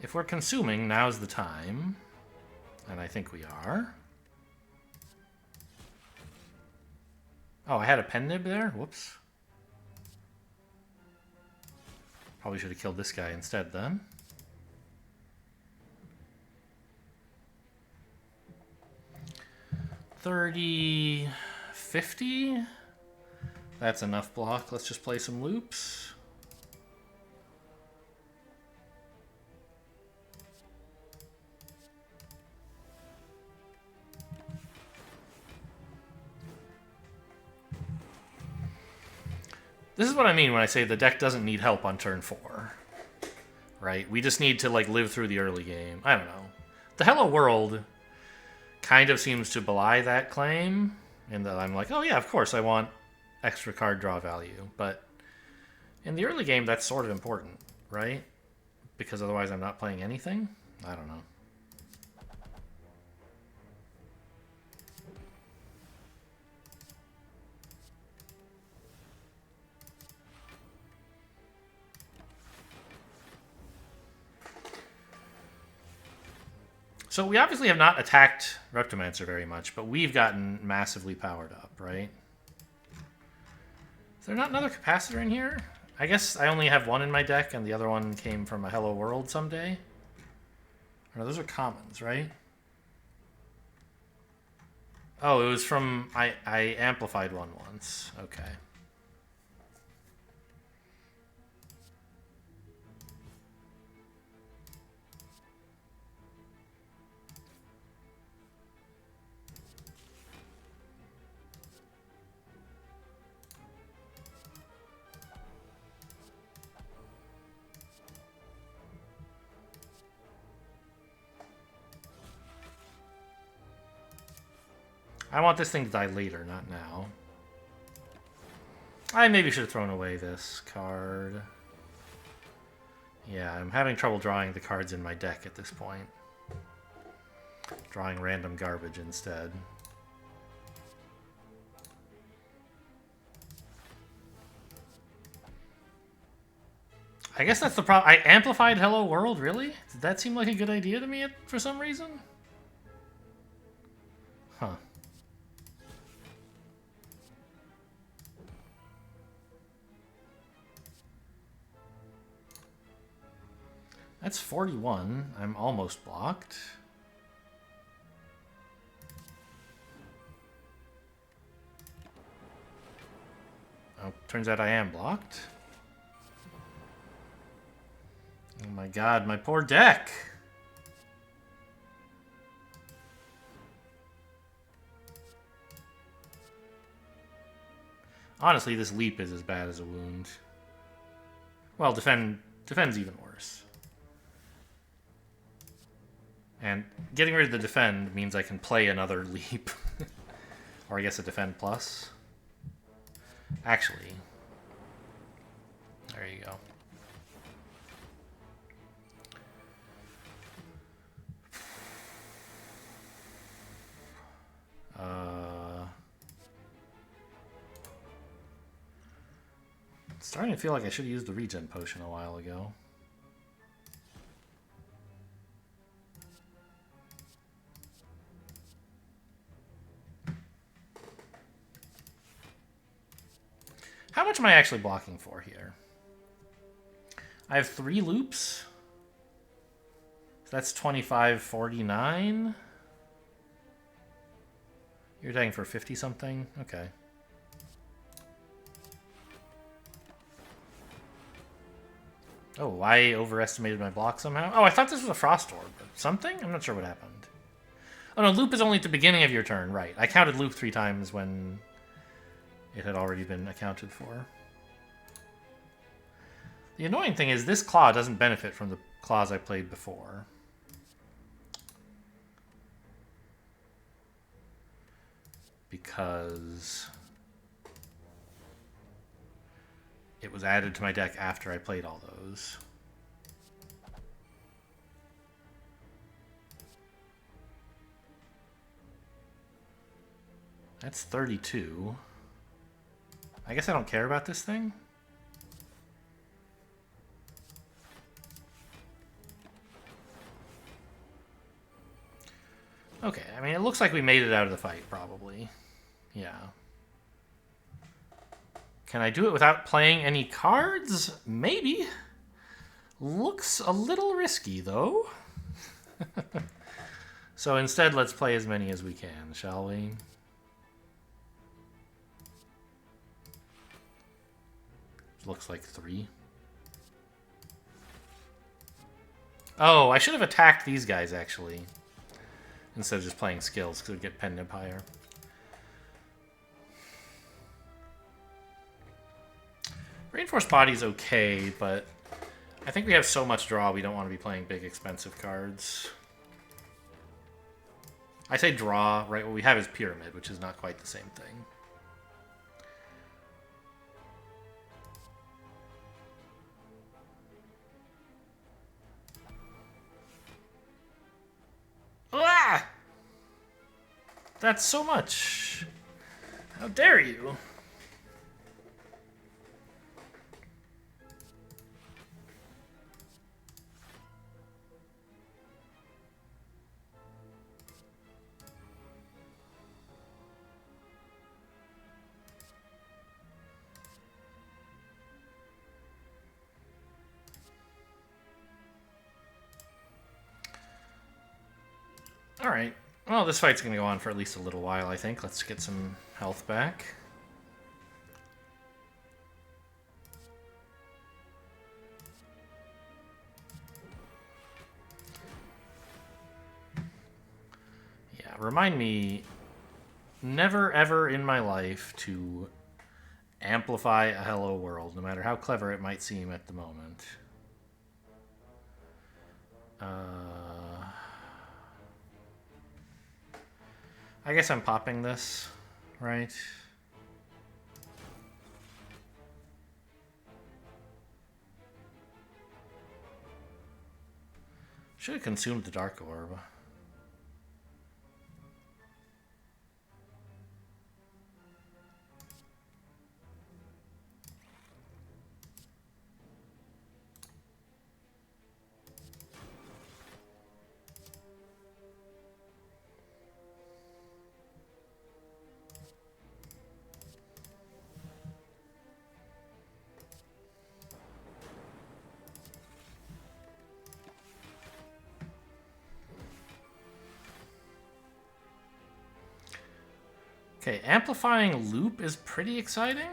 Speaker 1: If we're consuming, now's the time. And I think we are. Oh, I had a pen nib there? Whoops. Probably should have killed this guy instead then. $30, $50. That's enough block. Let's just play some loops. This is what I mean when I say the deck doesn't need help on turn 4. Right? We just need to like live through the early game. I don't know. The Hello World kind of seems to belie that claim, in that I'm like, oh yeah, of course I want extra card draw value. But in the early game, that's sort of important, right? Because otherwise I'm not playing anything? I don't know. So we obviously have not attacked Reptomancer very much, but we've gotten massively powered up, right? Is there not another capacitor in here? I guess I only have one in my deck, and the other one came from a Hello World someday. No, those are commons, right? Oh, it was from... I amplified one once. Okay. I want this thing to die later, not now. I maybe should have thrown away this card. Yeah, I'm having trouble drawing the cards in my deck at this point. Drawing random garbage instead. I guess that's the problem. I amplified Hello World, really? Did that seem like a good idea to me for some reason? Huh. That's 41. I'm almost blocked. Oh, turns out I am blocked. Oh my god, my poor deck! Honestly, this leap is as bad as a wound. Well, defend's even worse. And getting rid of the defend means I can play another leap. Or I guess a defend plus. Actually. There you go. It's starting to feel like I should have used the regen potion a while ago. How much am I actually blocking for here? I have 3 loops. So that's 25.49. You're attacking for 50 something? Okay. Oh, I overestimated my block somehow. Oh, I thought this was a Frost Orb. Something? I'm not sure what happened. Oh no, loop is only at the beginning of your turn, right. I counted loop 3 times when it had already been accounted for. The annoying thing is this claw doesn't benefit from the claws I played before. Because it was added to my deck after I played all those. That's 32. I guess I don't care about this thing. Okay, I mean, it looks like we made it out of the fight, probably. Yeah. Can I do it without playing any cards? Maybe. Looks a little risky, though. So instead, let's play as many as we can, shall we? Looks like 3. Oh, I should have attacked these guys, actually. Instead of just playing skills, because it would get Pen Empire. Reinforced Body's okay, but I think we have so much draw we don't want to be playing big, expensive cards. I say draw, right? What we have is Pyramid, which is not quite the same thing. Ah! That's so much. How dare you? Alright. Well, this fight's going to go on for at least a little while, I think. Let's get some health back. Yeah, remind me never ever in my life to amplify a Hello World, no matter how clever it might seem at the moment. I guess I'm popping this, right? Should have consumed the Dark Orb. Okay, amplifying loop is pretty exciting.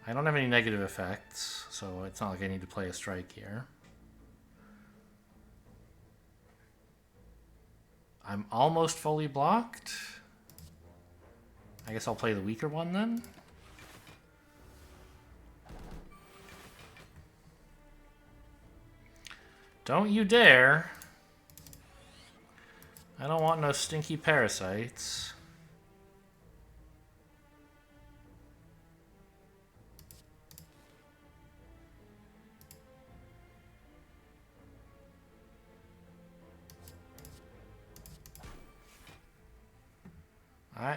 Speaker 1: I don't have any negative effects, so it's not like I need to play a strike here. I'm almost fully blocked. I guess I'll play the weaker one then. Don't you dare. I don't want no stinky parasites.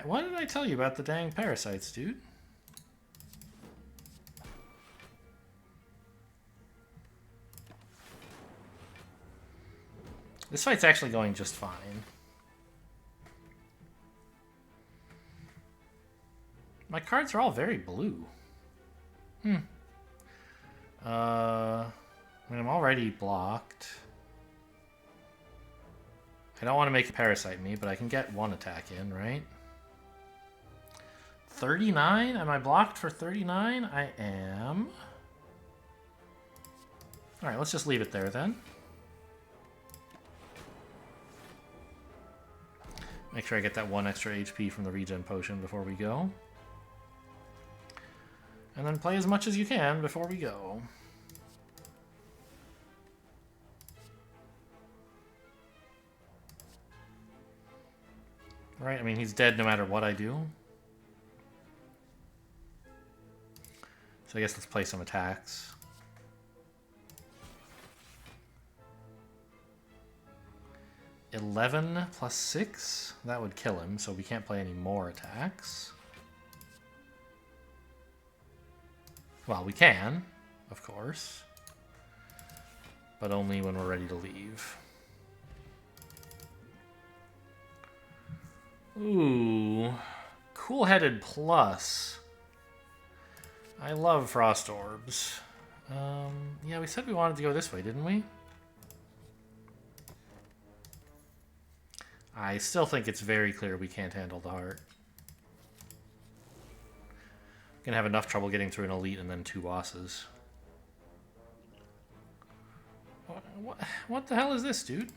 Speaker 1: What did I tell you about the dang parasites, dude? This fight's actually going just fine. My cards are all very blue. I mean, I'm already blocked. I don't want to make a parasite me, but I can get one attack in, right? 39? Am I blocked for 39? I am. Alright, let's just leave it there then. Make sure I get that 1 extra HP from the regen potion before we go. And then play as much as you can before we go. Right, I mean, he's dead no matter what I do. So I guess let's play some attacks. $11 plus 6? That would kill him, so we can't play any more attacks. Well, we can, of course. But only when we're ready to leave. Ooh. Cool-headed plus. I love frost orbs. Yeah, we said we wanted to go this way, didn't we? I still think it's very clear we can't handle the heart. Gonna have enough trouble getting through an elite and then 2 bosses. What the hell is this, dude?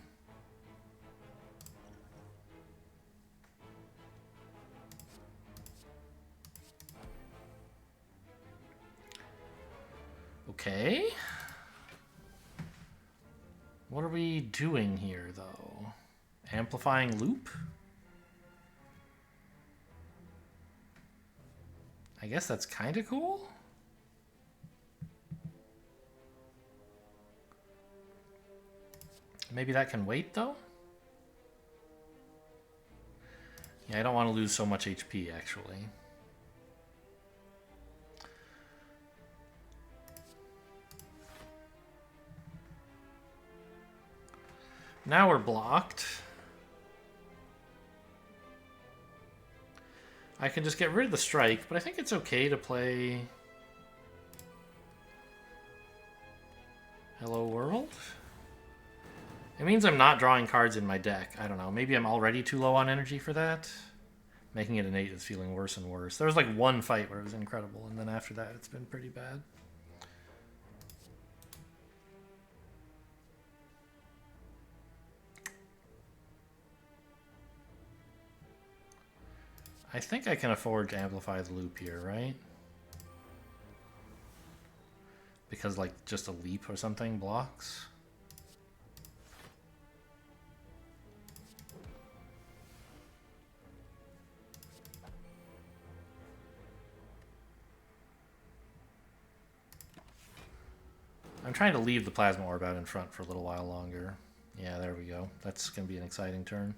Speaker 1: Okay. What are we doing here, though? Amplifying loop? I guess that's kind of cool. Maybe that can wait, though? Yeah, I don't want to lose so much HP, actually. Now we're blocked. I can just get rid of the strike, but I think it's okay to play Hello World. It means I'm not drawing cards in my deck. I don't know. Maybe I'm already too low on energy for that. Making it an 8 is feeling worse and worse. There was like one fight where it was incredible, and then after that it's been pretty bad. I think I can afford to amplify the loop here, right? Because, like, just a leap or something blocks. I'm trying to leave the plasma orb out in front for a little while longer. Yeah, there we go. That's going to be an exciting turn.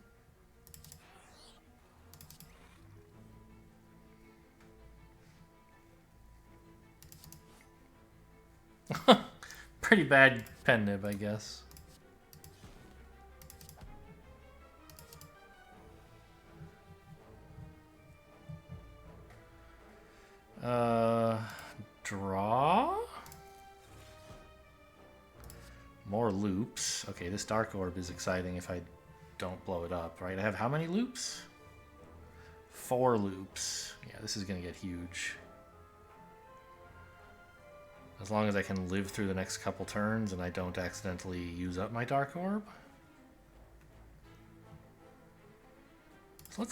Speaker 1: Pretty bad pen nib, I guess. Draw? More loops. Okay, this dark orb is exciting if I don't blow it up, right? I have how many loops? 4 loops. Yeah, this is going to get huge. As long as I can live through the next couple turns and I don't accidentally use up my dark orb. So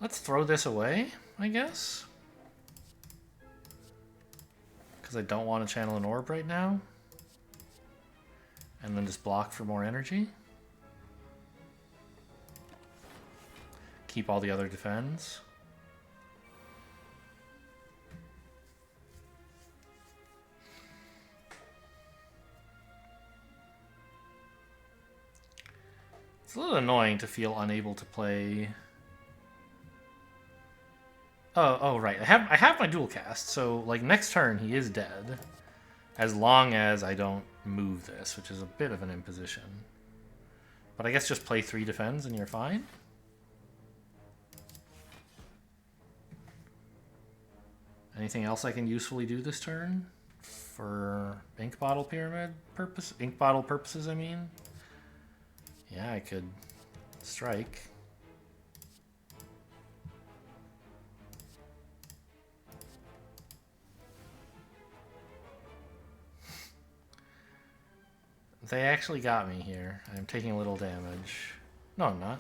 Speaker 1: let's throw this away, I guess. Because I don't want to channel an orb right now. And then just block for more energy. Keep all the other defends. It's a little annoying to feel unable to play. Oh, right. I have my dual cast, so like next turn he is dead, as long as I don't move this, which is a bit of an imposition. But I guess just play 3 defends and you're fine. Anything else I can usefully do this turn? For ink bottle purposes, I mean. Yeah, I could strike. They actually got me here. I'm taking a little damage. No, I'm not.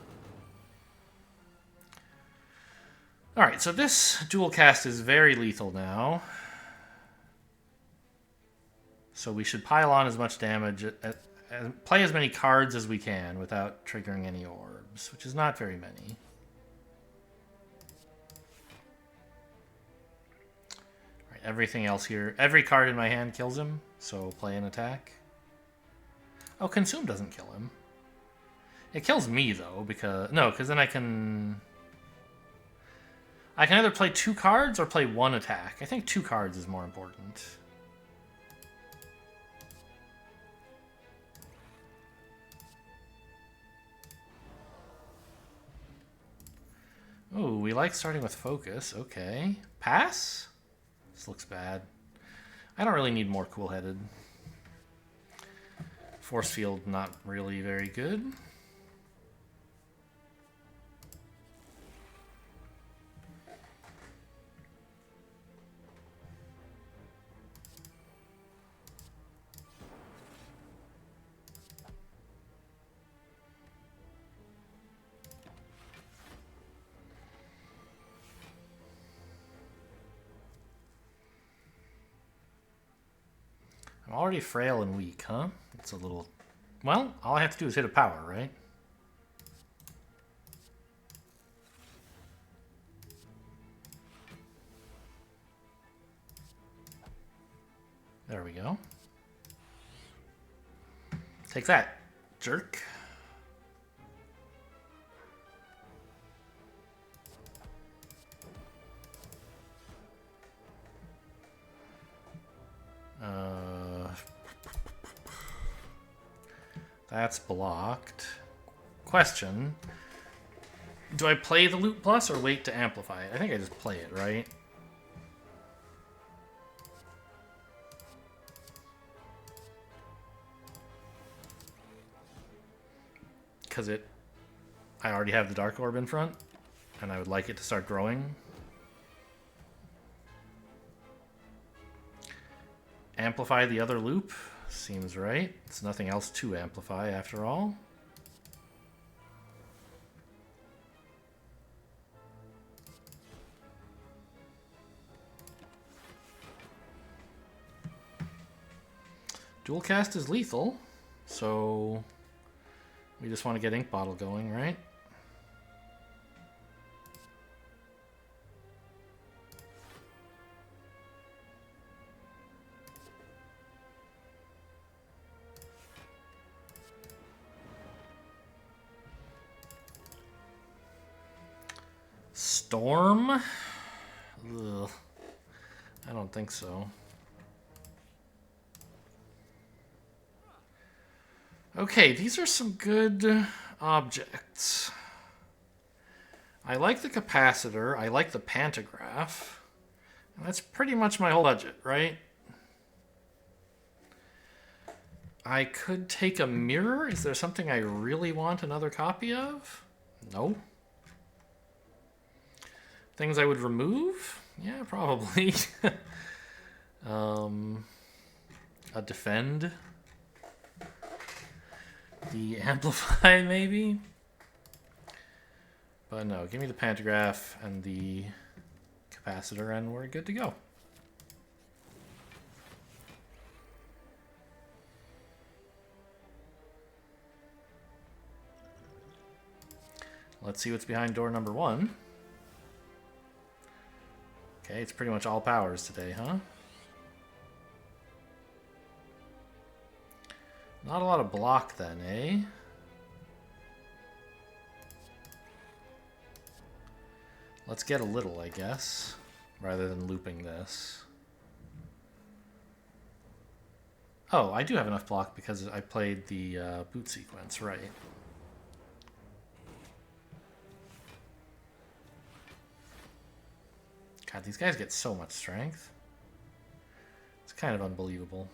Speaker 1: Alright, so this dual cast is very lethal now. So we should pile on as much damage, play as many cards as we can without triggering any orbs, which is not very many. Right, everything else here, every card in my hand kills him, so play an attack. Oh, Consume doesn't kill him. It kills me, though, because then I can either play 2 cards or play 1 attack. I think 2 cards is more important. Oh, we like starting with focus. Okay. Pass? This looks bad. I don't really need more cool-headed. Force field, not really very good. I'm already frail and weak, huh? It's a little... Well, all I have to do is hit a power, right? There we go. Take that, jerk. That's blocked. Question. Do I play the Loot Plus or wait to amplify it? I think I just play it, right? Because I already have the Dark Orb in front, and I would like it to start growing. Amplify the other loop. Seems right. It's nothing else to amplify after all. Dual cast is lethal, so we just want to get Ink Bottle going, right? Storm? Ugh. I don't think so. Okay, these are some good objects. I like the capacitor. I like the pantograph. And that's pretty much my whole budget, right? I could take a mirror. Is there something I really want another copy of? No. Things I would remove? Yeah, probably. A Defend. The Amplify, maybe? But no, give me the pantograph and the capacitor and we're good to go. Let's see what's behind door number 1. Okay, it's pretty much all powers today, huh? Not a lot of block then, eh? Let's get a little, I guess, rather than looping this. Oh, I do have enough block because I played the boot sequence, right? God, these guys get so much strength. It's kind of unbelievable.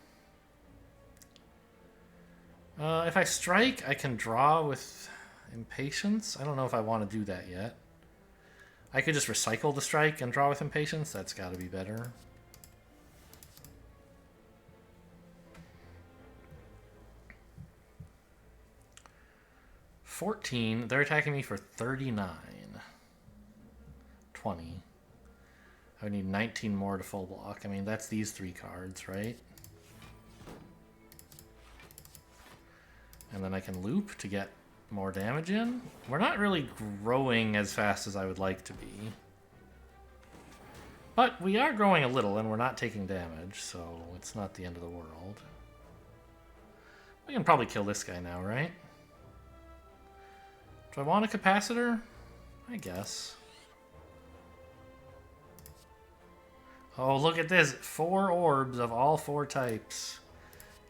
Speaker 1: If I strike, I can draw with impatience. I don't know if I want to do that yet. I could just recycle the strike and draw with impatience. That's got to be better. $14. They're attacking me for 39. 20. I would need 19 more to full block. I mean, that's these 3 cards, right? And then I can loop to get more damage in. We're not really growing as fast as I would like to be. But we are growing a little, and we're not taking damage, so it's not the end of the world. We can probably kill this guy now, right? Do I want a capacitor? I guess. Oh, look at this. 4 orbs of all 4 types.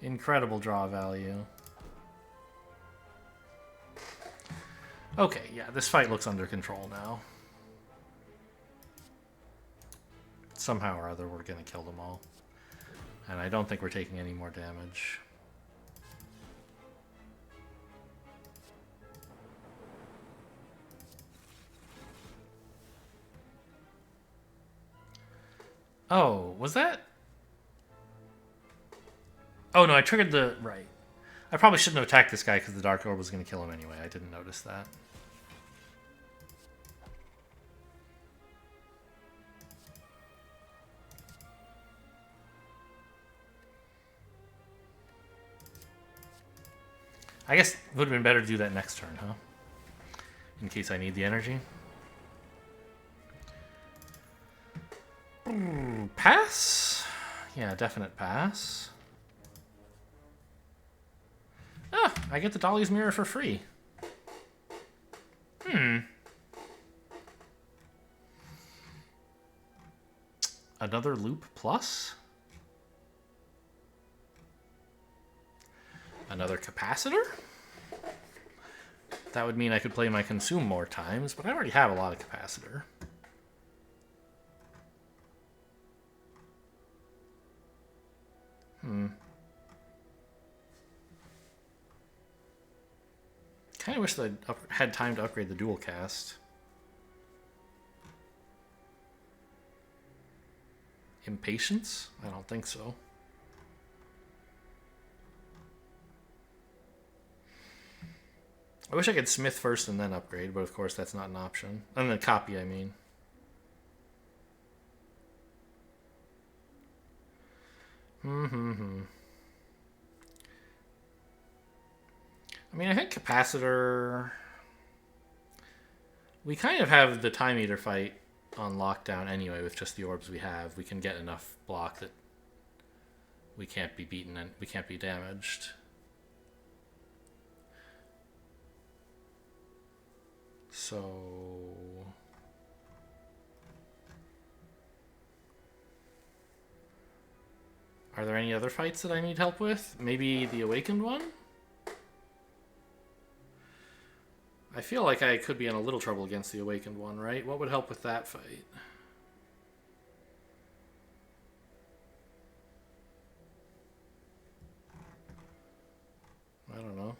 Speaker 1: Incredible draw value. Okay, yeah, this fight looks under control now. Somehow or other, we're going to kill them all. And I don't think we're taking any more damage. Oh, was that? Oh, no, I triggered the... Right. I probably shouldn't have attacked this guy because the Dark Orb was going to kill him anyway. I didn't notice that. I guess it would have been better to do that next turn, huh? In case I need the energy. Pass? Yeah, definite pass. Ah, I get the Dolly's Mirror for free. Another loop plus? Another capacitor? That would mean I could play my consume more times, but I already have a lot of capacitor. Kind of wish that I had time to upgrade the dual cast. Impatience? I don't think so. I wish I could smith first and then upgrade, but of course that's not an option. And then copy, I mean. I mean, I think capacitor... We kind of have the Time Eater fight on lockdown anyway with just the orbs we have. We can get enough block that we can't be beaten and we can't be damaged. So... Are there any other fights that I need help with? Maybe the Awakened one? I feel like I could be in a little trouble against the Awakened one, right? What would help with that fight? I don't know.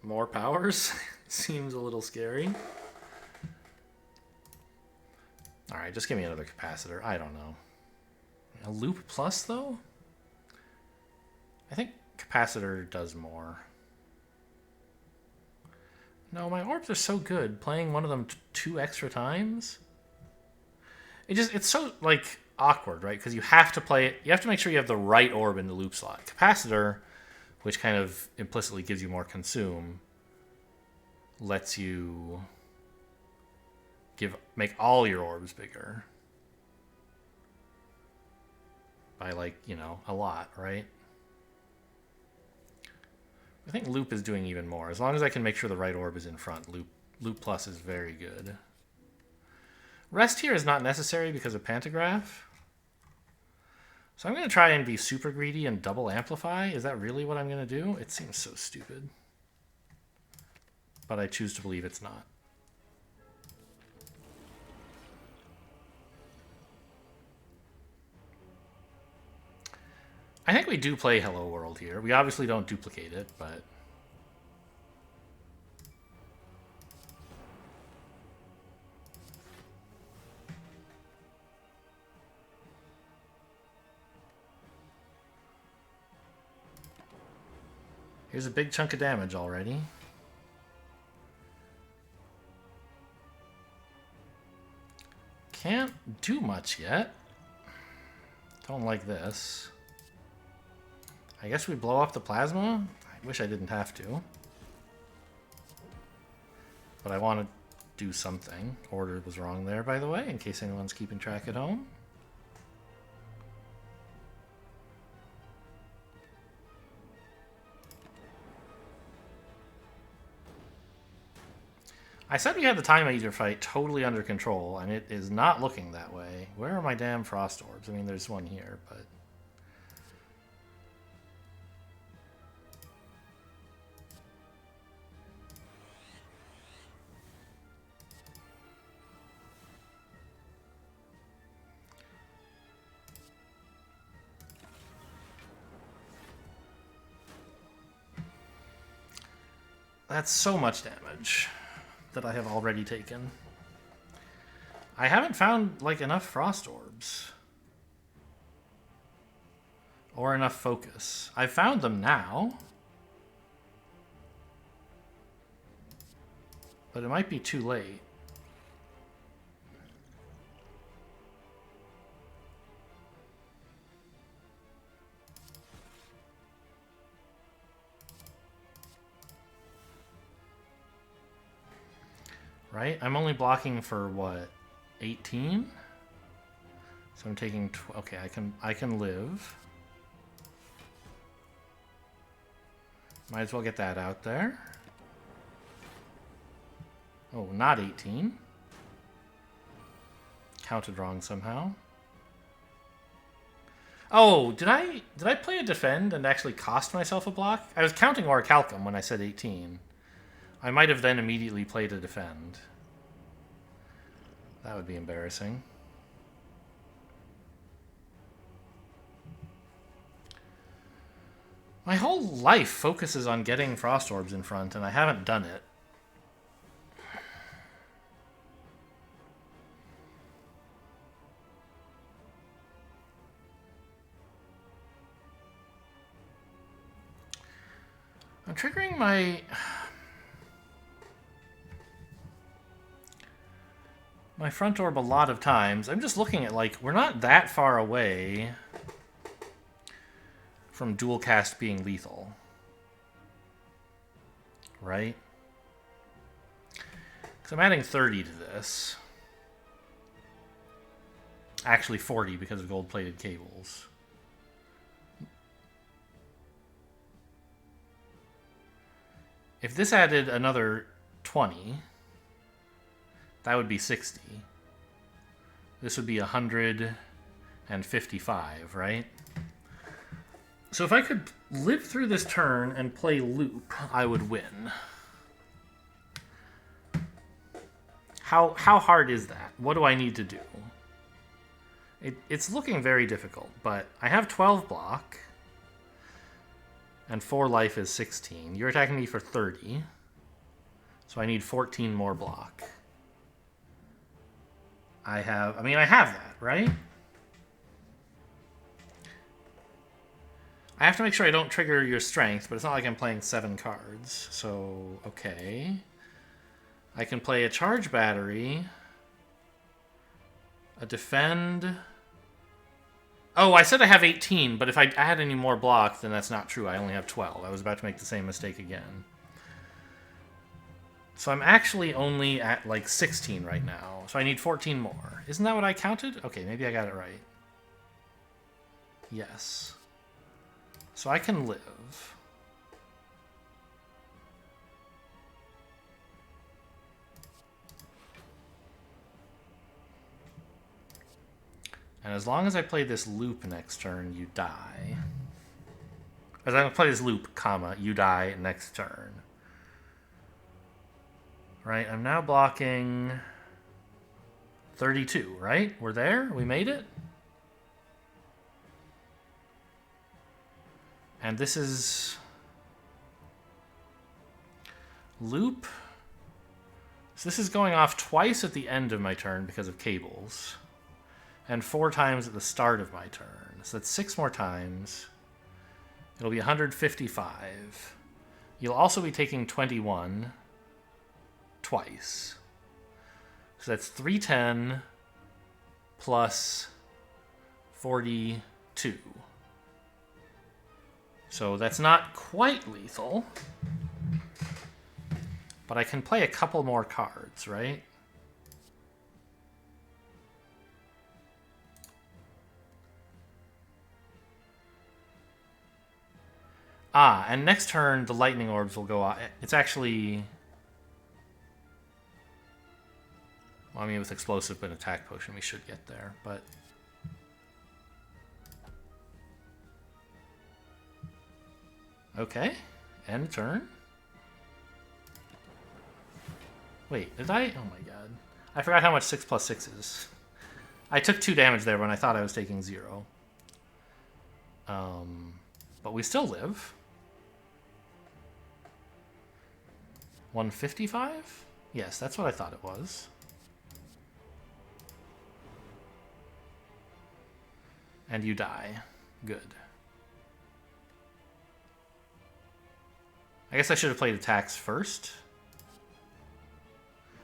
Speaker 1: More powers? Seems a little scary. Alright, just give me another capacitor. I don't know. A loop plus, though? I think capacitor does more. No, my orbs are so good. Playing one of them 2 extra times? It's so, like, awkward, right? Because you have to play it... You have to make sure you have the right orb in the loop slot. Capacitor, which kind of implicitly gives you more consume, lets you... make all your orbs bigger by, like, you know, a lot, right? I think loop is doing even more. As long as I can make sure the right orb is in front, loop plus is very good. Rest here is not necessary because of Pantograph. So I'm going to try and be super greedy and double amplify. Is that really what I'm going to do? It seems so stupid. But I choose to believe it's not. I think we do play Hello World here. We obviously don't duplicate it, but... Here's a big chunk of damage already. Can't do much yet. Don't like this. I guess we blow up the plasma? I wish I didn't have to. But I want to do something. Order was wrong there, by the way, in case anyone's keeping track at home. I said we had the Time Eater fight totally under control, and it is not looking that way. Where are my damn Frost Orbs? I mean, there's one here, but... That's so much damage that I have already taken. I haven't found, like, enough Frost Orbs. Or enough focus. I've found them now. But it might be too late. Right? I'm only blocking for what? 18? So I'm taking okay, I can live. Might as well get that out there. Oh, not 18. Counted wrong somehow. Oh, did I play a defend and actually cost myself a block? I was counting Orichalcum when I said 18. I might have then immediately played a defend. That would be embarrassing. My whole life focuses on getting Frost Orbs in front, and I haven't done it. I'm triggering my front orb a lot of times. I'm just looking at, like, we're not that far away from dual cast being lethal. Right? Because I'm adding 30 to this. Actually 40 because of gold-plated cables. If this added another 20, that would be 60. This would be 155, right? So if I could live through this turn and play loop, I would win. How hard is that? What do I need to do? It's looking very difficult, but I have 12 block. And 4 life is 16. You're attacking me for 30. So I need 14 more block. I have that, right? I have to make sure I don't trigger your strength, but it's not like I'm playing 7 cards. So, okay. I can play a charge battery. A defend... Oh, I said I have 18, but if I add any more block, then that's not true. I only have 12. I was about to make the same mistake again. So I'm actually only at, like, 16 right now. So I need 14 more. Isn't that what I counted? Okay, maybe I got it right. Yes. So I can live. And as long as I play this loop next turn, you die. As I play this loop, comma, you die next turn. Right, I'm now blocking 32, right? We're there? We made it? And this is loop. So this is going off twice at the end of my turn because of cables, and 4 times at the start of my turn. So that's 6 more times. It'll be 155. You'll also be taking 21 twice. So that's 310 plus 42. So that's not quite lethal. But I can play a couple more cards, right? Ah, and next turn the lightning orbs will go off. It's actually... Well, I mean, with explosive but attack potion, we should get there, but... Okay, end turn. Wait, did I? Oh my god. I forgot how much 6 plus 6 is. I took 2 damage there when I thought I was taking 0. But we still live. 155? Yes, that's what I thought it was. And you die. Good. I guess I should have played attacks first.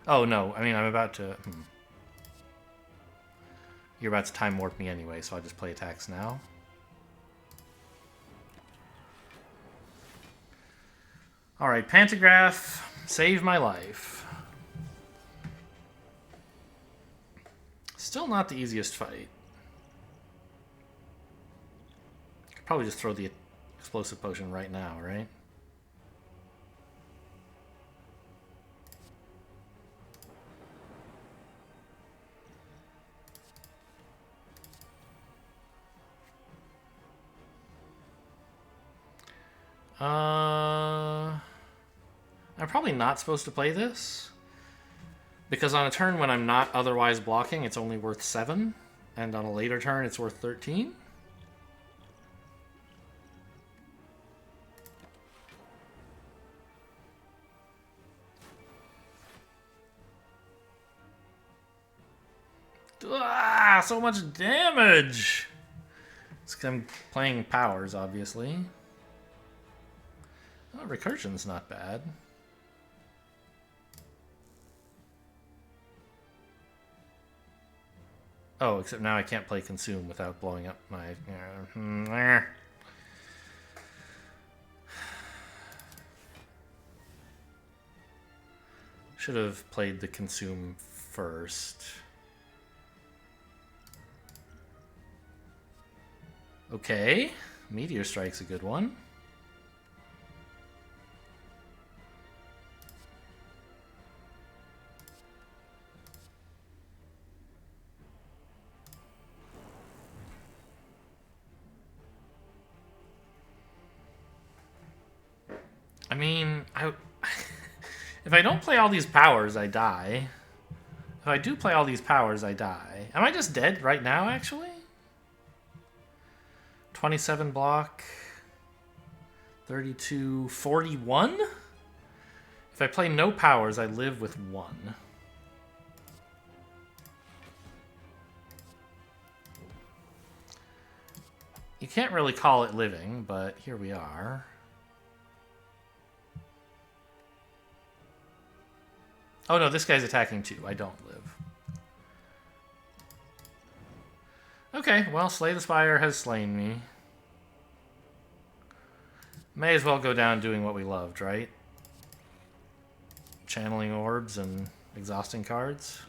Speaker 1: Oh, no. I mean, I'm about to... You're about to time warp me anyway, so I'll just play attacks now. Alright, Pantograph. Save my life. Still not the easiest fight. Could probably just throw the explosive potion right now, right? I'm probably not supposed to play this, because on a turn when I'm not otherwise blocking, it's only worth 7, and on a later turn, it's worth 13. Ah, so much damage! It's 'cause I'm playing powers, obviously. Oh, recursion's not bad. Oh, except now I can't play consume without blowing up my... Should have played the consume first. Okay, Meteor Strike's a good one. I mean, if I don't play all these powers, I die. If I do play all these powers, I die. Am I just dead right now, actually? 27 block. 32, 41? If I play no powers, I live with 1. You can't really call it living, but here we are. Oh no, this guy's attacking too. I don't live. Okay, well, Slay the Spire has slain me. May as well go down doing what we loved, right? Channeling orbs and exhausting cards.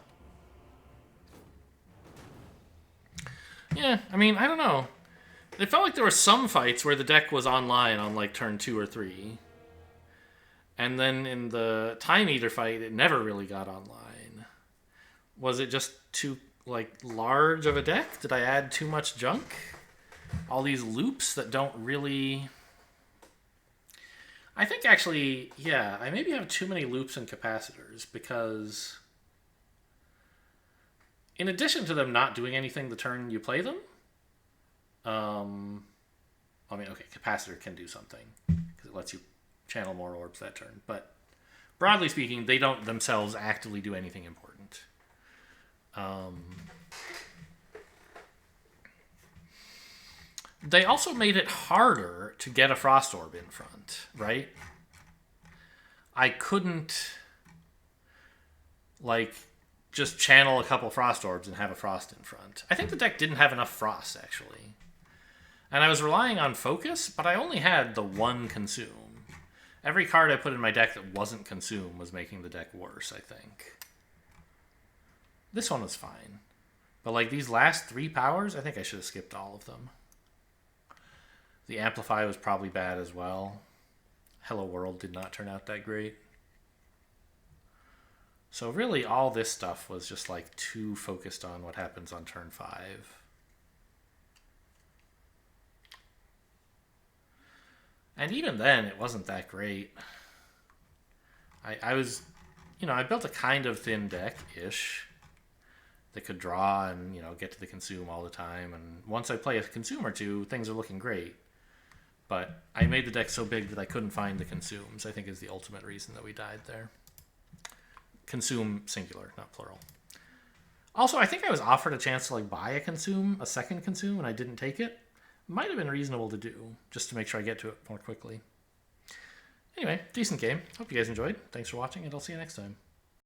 Speaker 1: Yeah, I mean, I don't know. It felt like there were some fights where the deck was online on like turn 2 or 3. And then in the Time Eater fight, it never really got online. Was it just too, like, large of a deck? Did I add too much junk? All these loops that don't really... I think actually, yeah, I maybe have too many loops and capacitors, because in addition to them not doing anything the turn you play them... Oh I mean, okay, Capacitor can do something because it lets you channel more orbs that turn. But broadly speaking, they don't themselves actively do anything important. They also made it harder to get a Frost Orb in front, right? I couldn't, like, just channel a couple Frost Orbs and have a Frost in front. I think the deck didn't have enough Frost, actually. And I was relying on Focus, but I only had the one Consume. Every card I put in my deck that wasn't Consume was making the deck worse, I think. This one was fine. But, like, these last 3 powers, I think I should have skipped all of them. The Amplify was probably bad as well. Hello World did not turn out that great. So really all this stuff was just like too focused on what happens on turn 5. And even then it wasn't that great. I was, I built a kind of thin deck-ish that could draw and, get to the Consume all the time. And once I play a Consume or two, things are looking great. But I made the deck so big that I couldn't find the Consumes, I think is the ultimate reason that we died there. Consume singular, not plural. Also, I think I was offered a chance to buy a second Consume, and I didn't take it. Might have been reasonable to do, just to make sure I get to it more quickly. Anyway, decent game. Hope you guys enjoyed. Thanks for watching, and I'll see you next time.